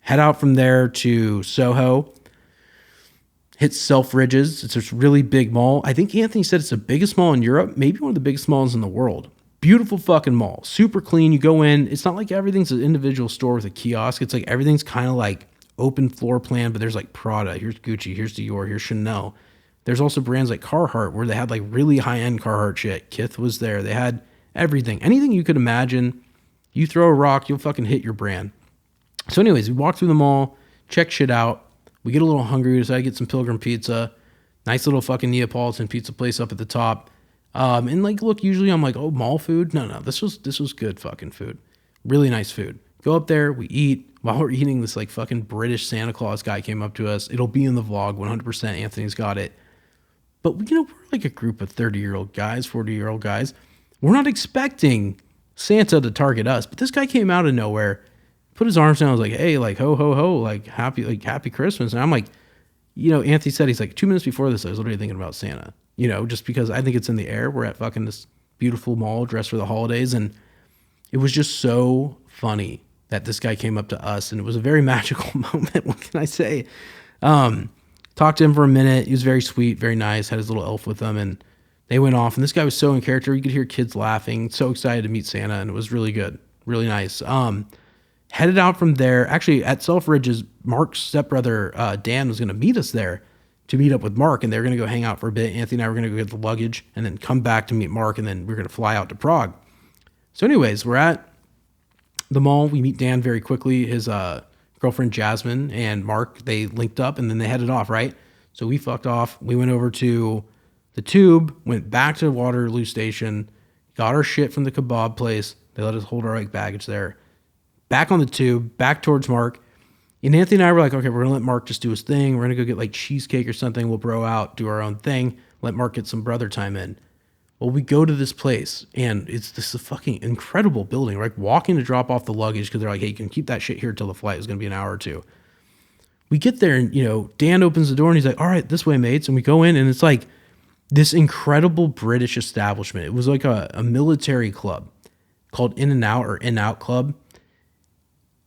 Head out from there to Soho. Hit Selfridges. It's a really big mall. I think Anthony said it's the biggest mall in Europe, maybe one of the biggest malls in the world. Beautiful fucking mall. Super clean. You go in. It's not like everything's an individual store with a kiosk. It's like everything's kind of like open floor plan, but there's like Prada. Here's Gucci. Here's Dior. Here's Chanel. There's also brands like Carhartt where they had like really high-end Carhartt shit. Kith was there. They had everything. Anything you could imagine. You throw a rock, you'll fucking hit your brand. So anyways, we walk through the mall, check shit out. We get a little hungry, we decide to get some Pilgrim pizza. Nice little fucking Neapolitan pizza place up at the top. And like, look, usually I'm like, oh, mall food? No, this was good fucking food. Really nice food. Go up there, we eat. While we're eating, this like fucking British Santa Claus guy came up to us. It'll be in the vlog, 100%. Anthony's got it. But, we're like a group of 30-year-old guys, 40-year-old guys. We're not expecting Santa to target us. But this guy came out of nowhere, put his arms down. I was like, hey, like, ho, ho, ho, like, happy Christmas. And I'm like, Anthony said, he's like, 2 minutes before this, I was literally thinking about Santa, just because I think it's in the air. We're at fucking this beautiful mall dressed for the holidays. And it was just so funny that this guy came up to us, and it was a very magical moment. What can I say? Talked to him for a minute. He was very sweet, very nice, had his little elf with him, and they went off. And this guy was so in character. You could hear kids laughing, so excited to meet Santa, and it was really good, really nice. Headed out from there. Actually, at Selfridges, Mark's stepbrother, Dan, was going to meet us there to meet up with Mark, and they were going to go hang out for a bit. Anthony and I were going to go get the luggage and then come back to meet Mark, and then we were going to fly out to Prague. So anyways, we're at the mall. We meet Dan very quickly. His girlfriend, Jasmine, and Mark, they linked up, and then they headed off, right? So we fucked off. We went over to the Tube, went back to Waterloo Station, got our shit from the kebab place. They let us hold our baggage there. Back on the Tube, back towards Mark. And Anthony and I were like, okay, we're going to let Mark just do his thing. We're going to go get like cheesecake or something. We'll bro out, do our own thing, let Mark get some brother time in. Well, we go to this place, and it's this fucking incredible building. We're like walking to drop off the luggage because they're like, hey, you can keep that shit here till the flight is going to be an hour or two. We get there, and, Dan opens the door, and he's like, all right, this way, mates. And we go in, and it's like this incredible British establishment. It was like a military club called In and Out or In Out Club.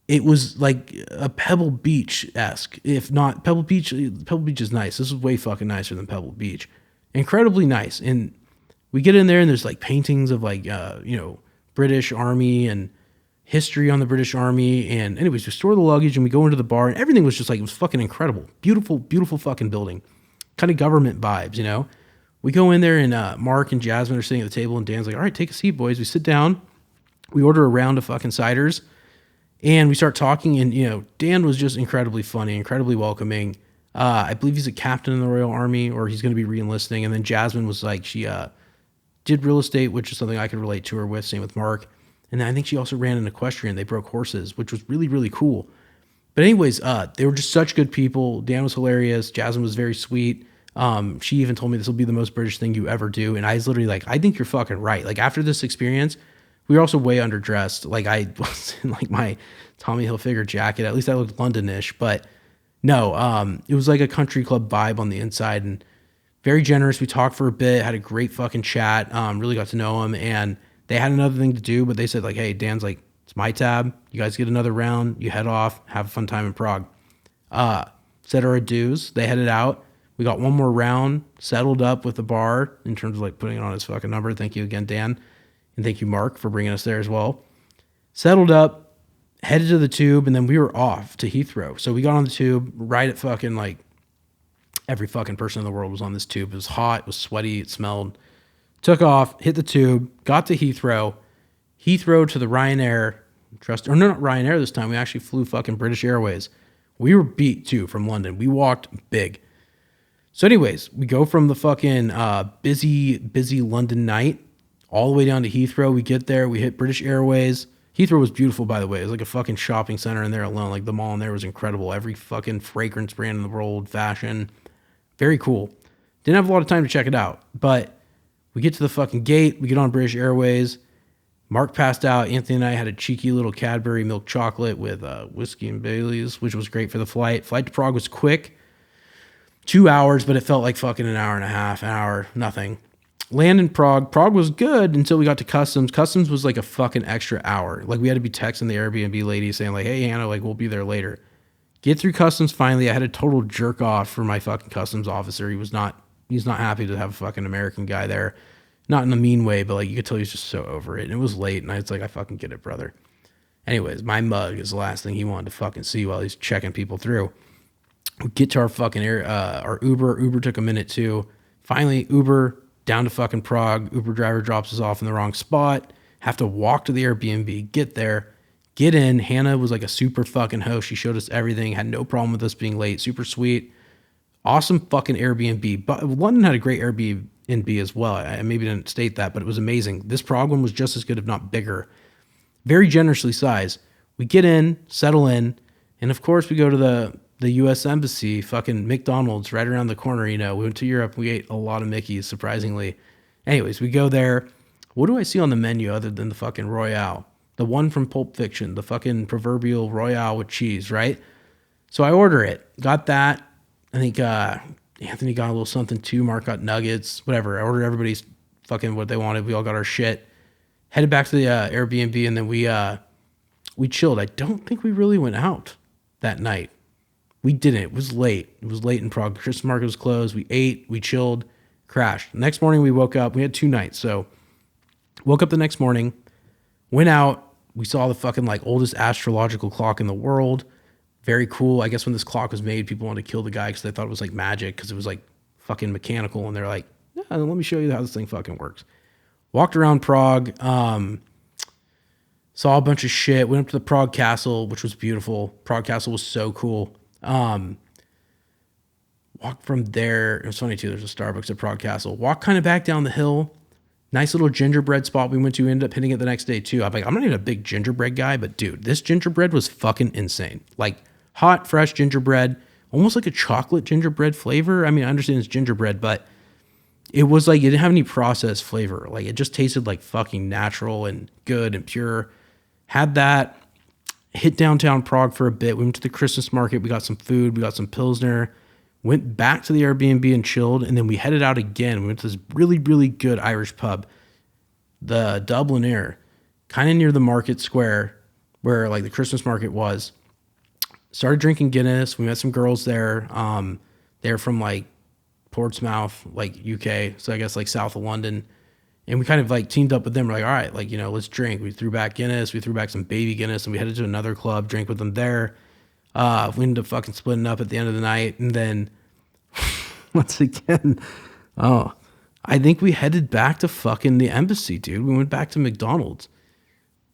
It was like a Pebble Beach-esque. If not, Pebble Beach is nice. This is way fucking nicer than Pebble Beach. Incredibly nice. And we get in there, and there's like paintings of like, British Army and history on the British Army. And anyways, we store the luggage, and we go into the bar, and everything was just like, it was fucking incredible. Beautiful, beautiful fucking building. Kind of government vibes, We go in there, and Mark and Jasmine are sitting at the table, and Dan's like, all right, take a seat, boys. We sit down. We order a round of fucking ciders. And we start talking, and, Dan was just incredibly funny, incredibly welcoming. I believe he's a captain in the Royal Army, or he's going to be re-enlisting. And then Jasmine was like, she did real estate, which is something I could relate to her with. Same with Mark. And then I think she also ran an equestrian. They broke horses, which was really, really cool. But anyways, they were just such good people. Dan was hilarious. Jasmine was very sweet. She even told me this will be the most British thing you ever do. And I was literally like, I think you're fucking right. Like after this experience, we were also way underdressed. Like I was in like my Tommy Hilfiger jacket. At least I looked Londonish. But no, it was like a country club vibe on the inside and very generous. We talked for a bit, had a great fucking chat. Really got to know them. And they had another thing to do, but they said like, hey, Dan's like, it's my tab. You guys get another round. You head off. Have a fun time in Prague. Said our adieus. They headed out. We got one more round. Settled up with the bar in terms of like putting it on his fucking number. Thank you again, Dan. And thank you, Mark, for bringing us there as well. Settled up. Headed to the tube. And then we were off to Heathrow. So we got on the tube right at fucking like every fucking person in the world was on this tube. It was hot. It was sweaty. It smelled. Took off. Hit the tube. Got to Heathrow. Heathrow to the Ryanair, not Ryanair this time. We actually flew fucking British Airways. We were beat too from London. We walked big. So anyways, we go from the fucking busy London night all the way down to Heathrow. We get there. We hit British Airways. Heathrow was beautiful, by the way. It was like a fucking shopping center in there alone. Like the mall in there was incredible. Every fucking fragrance brand in the world, fashion. Very cool. Didn't have a lot of time to check it out. But we get to the fucking gate. We get on British Airways. Mark passed out. Anthony and I had a cheeky little Cadbury milk chocolate with whiskey and Baileys, which was great for the flight. Flight to Prague was quick. 2 hours, but it felt like fucking an hour and a half, an hour, nothing. Land in Prague. Prague was good until we got to customs. Customs was like a fucking extra hour. Like we had to be texting the Airbnb lady saying like, hey, Hannah, like we'll be there later. Get through customs finally. I had a total jerk off for my fucking customs officer. He's not happy to have a fucking American guy there. Not in a mean way, but like you could tell he's just so over it. And it was late, and I was like, I fucking get it, brother. Anyways, my mug is the last thing he wanted to fucking see while he's checking people through. We get to our fucking our Uber. Uber took a minute too. Finally, Uber down to fucking Prague. Uber driver drops us off in the wrong spot. Have to walk to the Airbnb, get there, get in. Hannah was like a super fucking host. She showed us everything, had no problem with us being late. Super sweet. Awesome fucking Airbnb. But London had a great Airbnb as well. I maybe didn't state that, but it was amazing. This Prague one was just as good, if not bigger. Very generously sized. We get in, settle in, and of course we go to the U.S. Embassy, fucking McDonald's right around the corner. You know, we went to Europe. We ate a lot of Mickeys, surprisingly. Anyways, we go there. What do I see on the menu other than the fucking Royale? The one from Pulp Fiction, the fucking proverbial Royale with cheese, right? So I order it. Got that. I think Anthony got a little something too. Mark got nuggets, whatever. I ordered everybody's fucking what they wanted. We all got our shit. Headed back to the Airbnb, and then we chilled. I don't think we really went out that night. We didn't. It was late. It was late in Prague. Christmas market was closed. We ate. We chilled. Crashed. Next morning we woke up. We had 2 nights. So woke up the next morning. Went out. We saw the fucking like oldest astrological clock in the world. Very cool. I guess when this clock was made, people wanted to kill the guy because they thought it was like magic because it was like fucking mechanical. And they're like, yeah, let me show you how this thing fucking works. Walked around Prague. Saw a bunch of shit. Went up to the Prague Castle, which was beautiful. Prague Castle was so cool. Walked from there. It was funny too. There's a Starbucks at Prague Castle. Walked kind of back down the hill. Nice little gingerbread spot we went to. Ended up hitting it the next day too. I'm like, I'm not even a big gingerbread guy, but dude, this gingerbread was fucking insane. Like hot, fresh gingerbread, almost like a chocolate gingerbread flavor. I mean, I understand it's gingerbread, but it was like, it didn't have any processed flavor. Like it just tasted like fucking natural and good and pure. Had that. Hit downtown Prague for a bit. We went to the Christmas market. We got some food. We got some Pilsner. Went back to the Airbnb and chilled. And then we headed out again. We went to this really, really good Irish pub. The Dublin Air. Kind of near the market square where like the Christmas market was. Started drinking Guinness. We met some girls there. They're from like Portsmouth, like UK. So I guess like south of London. And we kind of like teamed up with them. We're like, all right, like, you know, let's drink. We threw back Guinness. We threw back some baby Guinness, and we headed to another club, drank with them there. We ended up fucking splitting up at the end of the night. And then once again, I think we headed back to fucking the embassy, dude. We went back to McDonald's.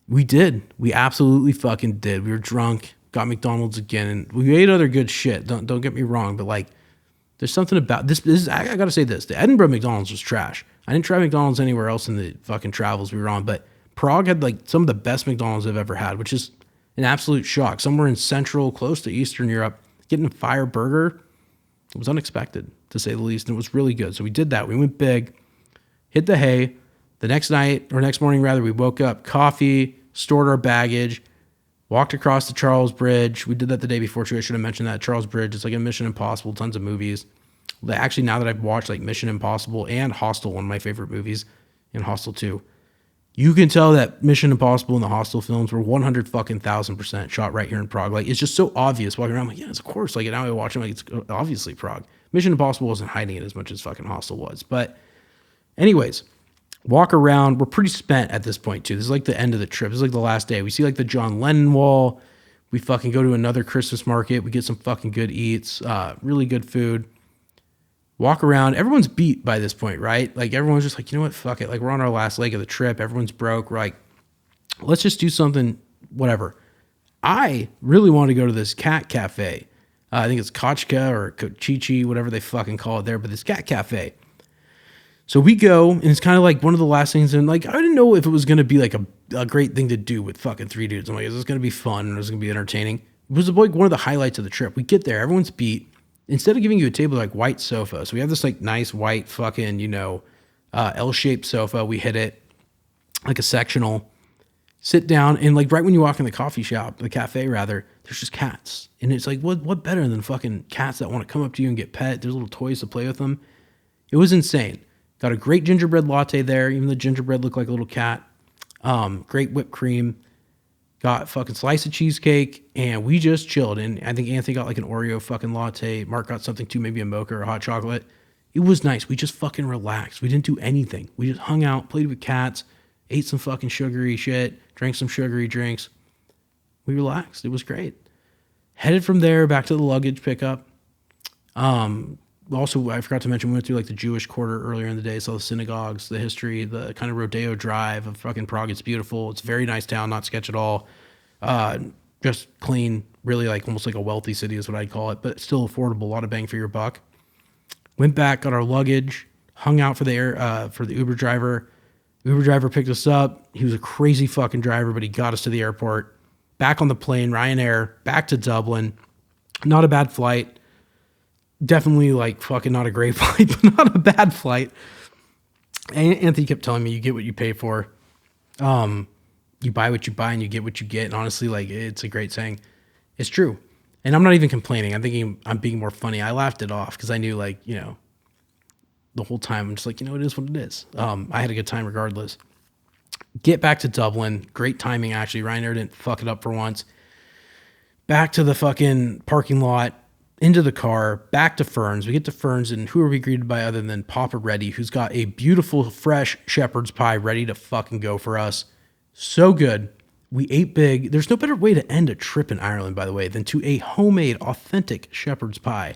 We did. We absolutely fucking did. We were drunk, got McDonald's again, and we ate other good shit. Don't get me wrong, but like There's something about this. I got to say this. The Edinburgh McDonald's was trash. I didn't try McDonald's anywhere else in the fucking travels we were on, but Prague had like some of the best McDonald's I've ever had, which is an absolute shock. Somewhere in Central, close to Eastern Europe, getting a fire burger, it was unexpected, to say the least, and it was really good. So we did that. We went big, hit the hay. The next night, or next morning rather, we woke up, coffee, stored our baggage, walked across the Charles Bridge. We did that the day before too. I should have mentioned that. Charles Bridge, it's like a Mission Impossible, tons of movies. Actually, now that I've watched like Mission Impossible and Hostel, one of my favorite movies, and Hostel 2, you can tell that Mission Impossible and the Hostel films were 100% shot right here in Prague. Like, it's just so obvious walking around. I'm like, yes, of course. Like, now I watch them, like, it's obviously Prague. Mission Impossible wasn't hiding it as much as fucking Hostel was. But anyways, walk around. We're pretty spent at this point too. This is like the end of the trip. This is like the last day. We see like the John Lennon wall. We fucking go to another Christmas market. We get some fucking good eats, really good food. Walk around. Everyone's beat by this point, right? Like everyone's just like, you know what? Fuck it. Like we're on our last leg of the trip. Everyone's broke. We're like, let's just do something, whatever. I really want to go to this cat cafe. I think it's Kochka or Kochichi, whatever they fucking call it there, but this cat cafe. So we go, and it's kind of like one of the last things, and like I didn't know if it was going to be like a great thing to do with fucking three dudes. I'm like, is this going to be fun? And is this going to be entertaining? It was like one of the highlights of the trip. We get there, everyone's beat. Instead of giving you a table, like white sofa, so we have this like nice white fucking, L-shaped sofa. We hit it like a sectional. Sit down, and like right when you walk in the coffee shop, the cafe rather, there's just cats. And it's like, what better than fucking cats that want to come up to you and get pet? There's little toys to play with them. It was insane. Got a great gingerbread latte there. Even the gingerbread looked like a little cat. Great whipped cream. Got fucking slice of cheesecake, and we just chilled. And I think Anthony got like an Oreo fucking latte. Mark got something too, maybe a mocha or a hot chocolate. It was nice. We just fucking relaxed. We didn't do anything. We just hung out, played with cats, ate some fucking sugary shit, drank some sugary drinks. We relaxed. It was great. Headed from there back to the luggage pickup. Also, I forgot to mention, we went through like the Jewish quarter earlier in the day, saw the synagogues, the history, the kind of Rodeo Drive of fucking Prague. It's beautiful. It's a very nice town, not sketch at all. Just clean, really like almost like a wealthy city is what I'd call it, but still affordable, a lot of bang for your buck. Went back, got our luggage, hung out for the Uber driver. Uber driver picked us up. He was a crazy fucking driver, but he got us to the airport. Back on the plane, Ryanair, back to Dublin. Not a bad flight. Definitely like fucking not a great flight, but not a bad flight. And Anthony kept telling me you get what you pay for. You buy what you buy and you get what you get. And honestly, like it's a great saying. It's true. And I'm not even complaining. I'm thinking I'm being more funny. I laughed it off because I knew like, the whole time I'm just like, it is what it is. I had a good time regardless. Get back to Dublin. Great timing actually. Ryanair didn't fuck it up for once. Back to the fucking parking lot. Into the car, back to Ferns. We get to Ferns, and who are we greeted by other than Papa Reddy, who's got a beautiful, fresh shepherd's pie ready to fucking go for us. So good. We ate big. There's no better way to end a trip in Ireland, by the way, than to a homemade, authentic shepherd's pie.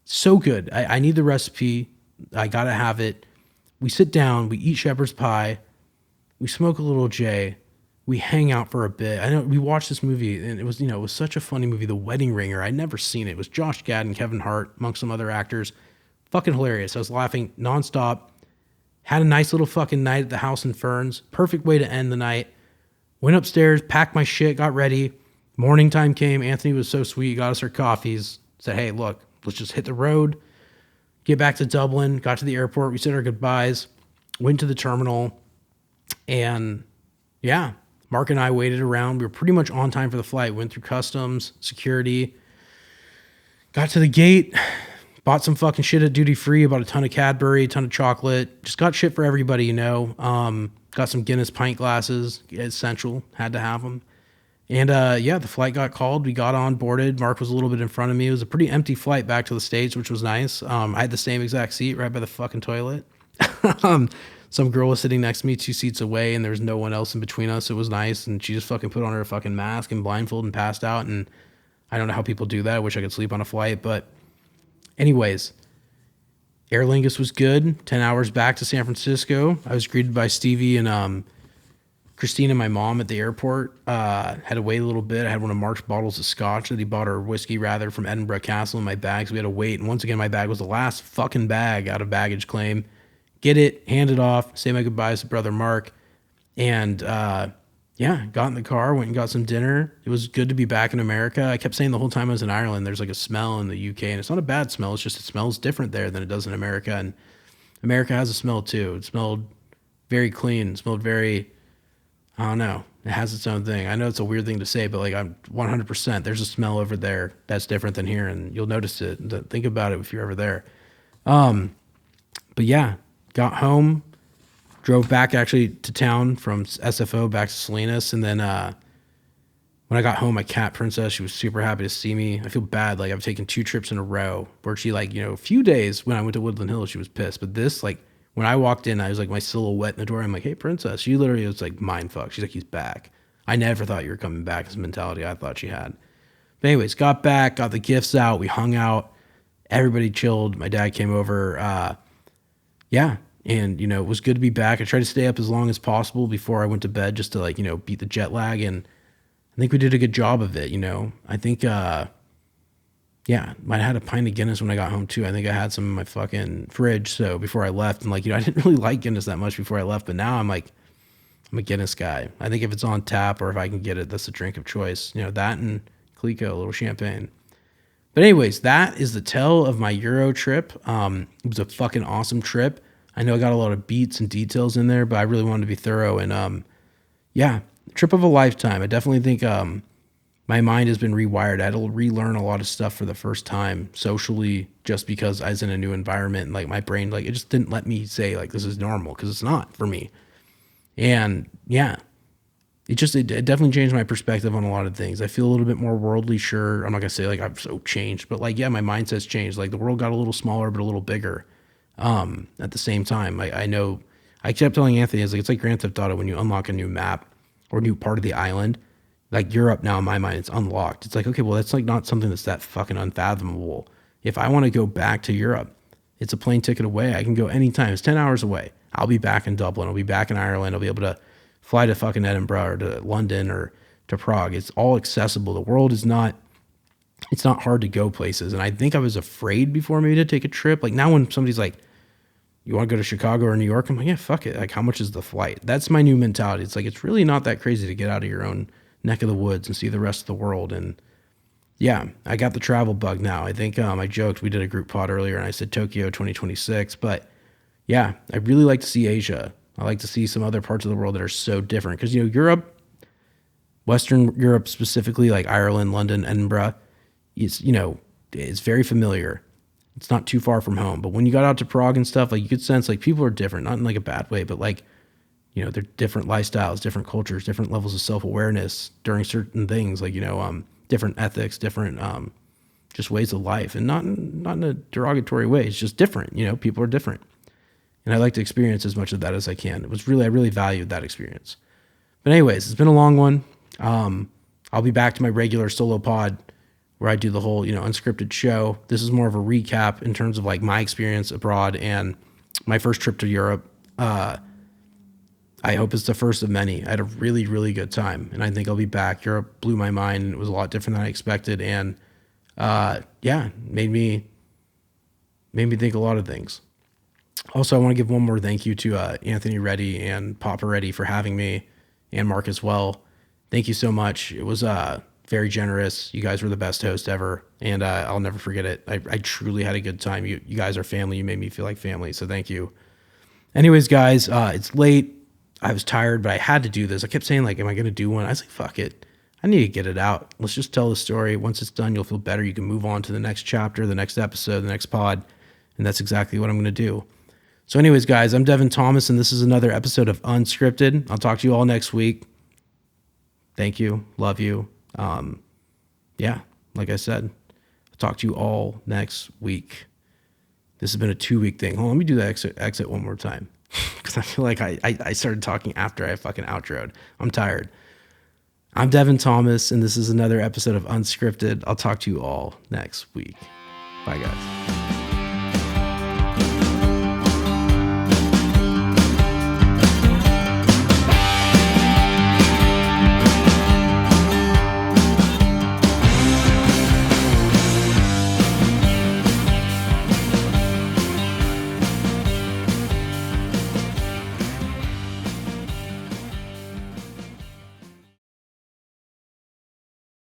So good. I need the recipe. I gotta have it. We sit down. We eat shepherd's pie. We smoke a little J. We hang out for a bit. I know we watched this movie, and it was, it was such a funny movie, The Wedding Ringer. I'd never seen it. It was Josh Gad and Kevin Hart, amongst some other actors. Fucking hilarious. I was laughing nonstop. Had a nice little fucking night at the house in Ferns. Perfect way to end the night. Went upstairs, packed my shit, got ready. Morning time came. Anthony was so sweet. Got us our coffees. Said, hey, look, let's just hit the road. Get back to Dublin. Got to the airport. We said our goodbyes. Went to the terminal. And yeah. Mark and I waited around. We were pretty much on time for the flight. Went through customs, security. Got to the gate. Bought some fucking shit at duty free. Bought a ton of Cadbury, a ton of chocolate. Just got shit for everybody, Got some Guinness pint glasses. Essential. Had to have them. And the flight got called. We got on, boarded. Mark was a little bit in front of me. It was a pretty empty flight back to the States, which was nice. I had the same exact seat right by the fucking toilet. Some girl was sitting next to me 2 seats away, and there was no one else in between us. It was nice, and she just fucking put on her fucking mask and blindfold and passed out, and I don't know how people do that. I wish I could sleep on a flight, but anyways, Aer Lingus was good. 10 hours back to San Francisco. I was greeted by Stevie and Christine and my mom at the airport. Had to wait a little bit. I had one of Mark's bottles of scotch that he bought, or whiskey rather, from Edinburgh Castle in my bag. So we had to wait. And once again, my bag was the last fucking bag out of baggage claim. Get it, hand it off, say my goodbyes to brother Mark. And yeah, got in the car, went and got some dinner. It was good to be back in America. I kept saying the whole time I was in Ireland, there's like a smell in the UK, and it's not a bad smell. It's just it smells different there than it does in America. And America has a smell too. It smelled very clean. It smelled very, I don't know. It has its own thing. I know it's a weird thing to say, but like I'm 100%. There's a smell over there that's different than here, and you'll notice it. Think about it if you're ever there. But yeah, got home, drove back actually to town from SFO back to Salinas, and then when I got home, my cat Princess, she was super happy to see me. I feel bad, like I've taken 2 trips in a row where she like, a few days when I went to Woodland Hills, she was pissed, but this like. When I walked in, I was like my silhouette in the door. I'm like, hey, Princess. She literally was like mind fucked. She's like, he's back. I never thought you were coming back. This mentality I thought she had. But anyways, got back, got the gifts out. We hung out. Everybody chilled. My dad came over. Yeah. And, it was good to be back. I tried to stay up as long as possible before I went to bed just to like, beat the jet lag. And I think we did a good job of it. I think, yeah, might have had a pint of Guinness when I got home too. I think I had some in my fucking fridge. So before I left, and like, I didn't really like Guinness that much before I left, but now I'm like, I'm a Guinness guy. I think if it's on tap or if I can get it, that's the drink of choice. That and Clico, a little champagne. But anyways, that is the tale of my Euro trip. It was a fucking awesome trip. I know I got a lot of beats and details in there, but I really wanted to be thorough. And yeah, trip of a lifetime. I definitely think my mind has been rewired. I had to relearn a lot of stuff for the first time socially, just because I was in a new environment, and like my brain, like it just didn't let me say like this is normal, because it's not for me. And yeah, it definitely changed my perspective on a lot of things. I feel a little bit more worldly. Sure, I'm not gonna say like I've so changed, but like yeah, my mindset's changed. Like the world got a little smaller, but a little bigger. At the same time, I know I kept telling Anthony, it's like Grand Theft Auto when you unlock a new map or a new part of the island. Like Europe now in my mind, it's unlocked. It's like, okay, well, that's like not something that's that fucking unfathomable. If I want to go back to Europe, it's a plane ticket away. I can go anytime. It's 10 hours away. I'll be back in Dublin. I'll be back in Ireland. I'll be able to fly to fucking Edinburgh or to London or to Prague. It's all accessible. The world is not, it's not hard to go places. And I think I was afraid before maybe to take a trip. Like now when somebody's like, you want to go to Chicago or New York? I'm like, yeah, fuck it. Like how much is the flight? That's my new mentality. It's like, it's really not that crazy to get out of your own neck of the woods and see the rest of the world. And yeah, I got the travel bug now. I think I joked, we did a group pod earlier and I said Tokyo 2026, but yeah, I really like to see Asia. I like to see some other parts of the world that are so different, because Europe, Western Europe specifically, like Ireland, London, Edinburgh, it's it's very familiar. It's not too far from home. But when you got out to Prague and stuff, like you could sense like people are different, not in like a bad way, but like they're different lifestyles, different cultures, different levels of self-awareness during certain things, like, different ethics, different just ways of life, and not in a derogatory way. It's just different, people are different. And I like to experience as much of that as I can. I really valued that experience. But anyways, it's been a long one. I'll be back to my regular solo pod where I do the whole, unscripted show. This is more of a recap in terms of like my experience abroad and my first trip to Europe. I hope it's the first of many. I had a really, really good time, and I think I'll be back. Europe blew my mind, and it was a lot different than I expected, and yeah, made me think a lot of things. Also, I want to give one more thank you to Anthony Reddy and Papa Reddy for having me, and Mark as well. Thank you so much. It was very generous. You guys were the best host ever, and I'll never forget it. I truly had a good time. You guys are family. You made me feel like family, so thank you. Anyways, guys, it's late. I was tired, but I had to do this. I kept saying, like, am I going to do one? I was like, fuck it. I need to get it out. Let's just tell the story. Once it's done, you'll feel better. You can move on to the next chapter, the next episode, the next pod, and that's exactly what I'm going to do. So anyways, guys, I'm Devin Thomas, and this is another episode of Unscripted. I'll talk to you all next week. Thank you. Love you. Yeah, like I said, I'll talk to you all next week. This has been a 2-week thing. Hold on, let me do the exit one more time. Because I feel like I started talking after I fucking outroed. I'm tired. I'm Devin Thomas, and this is another episode of Unscripted. I'll talk to you all next week. Bye, guys.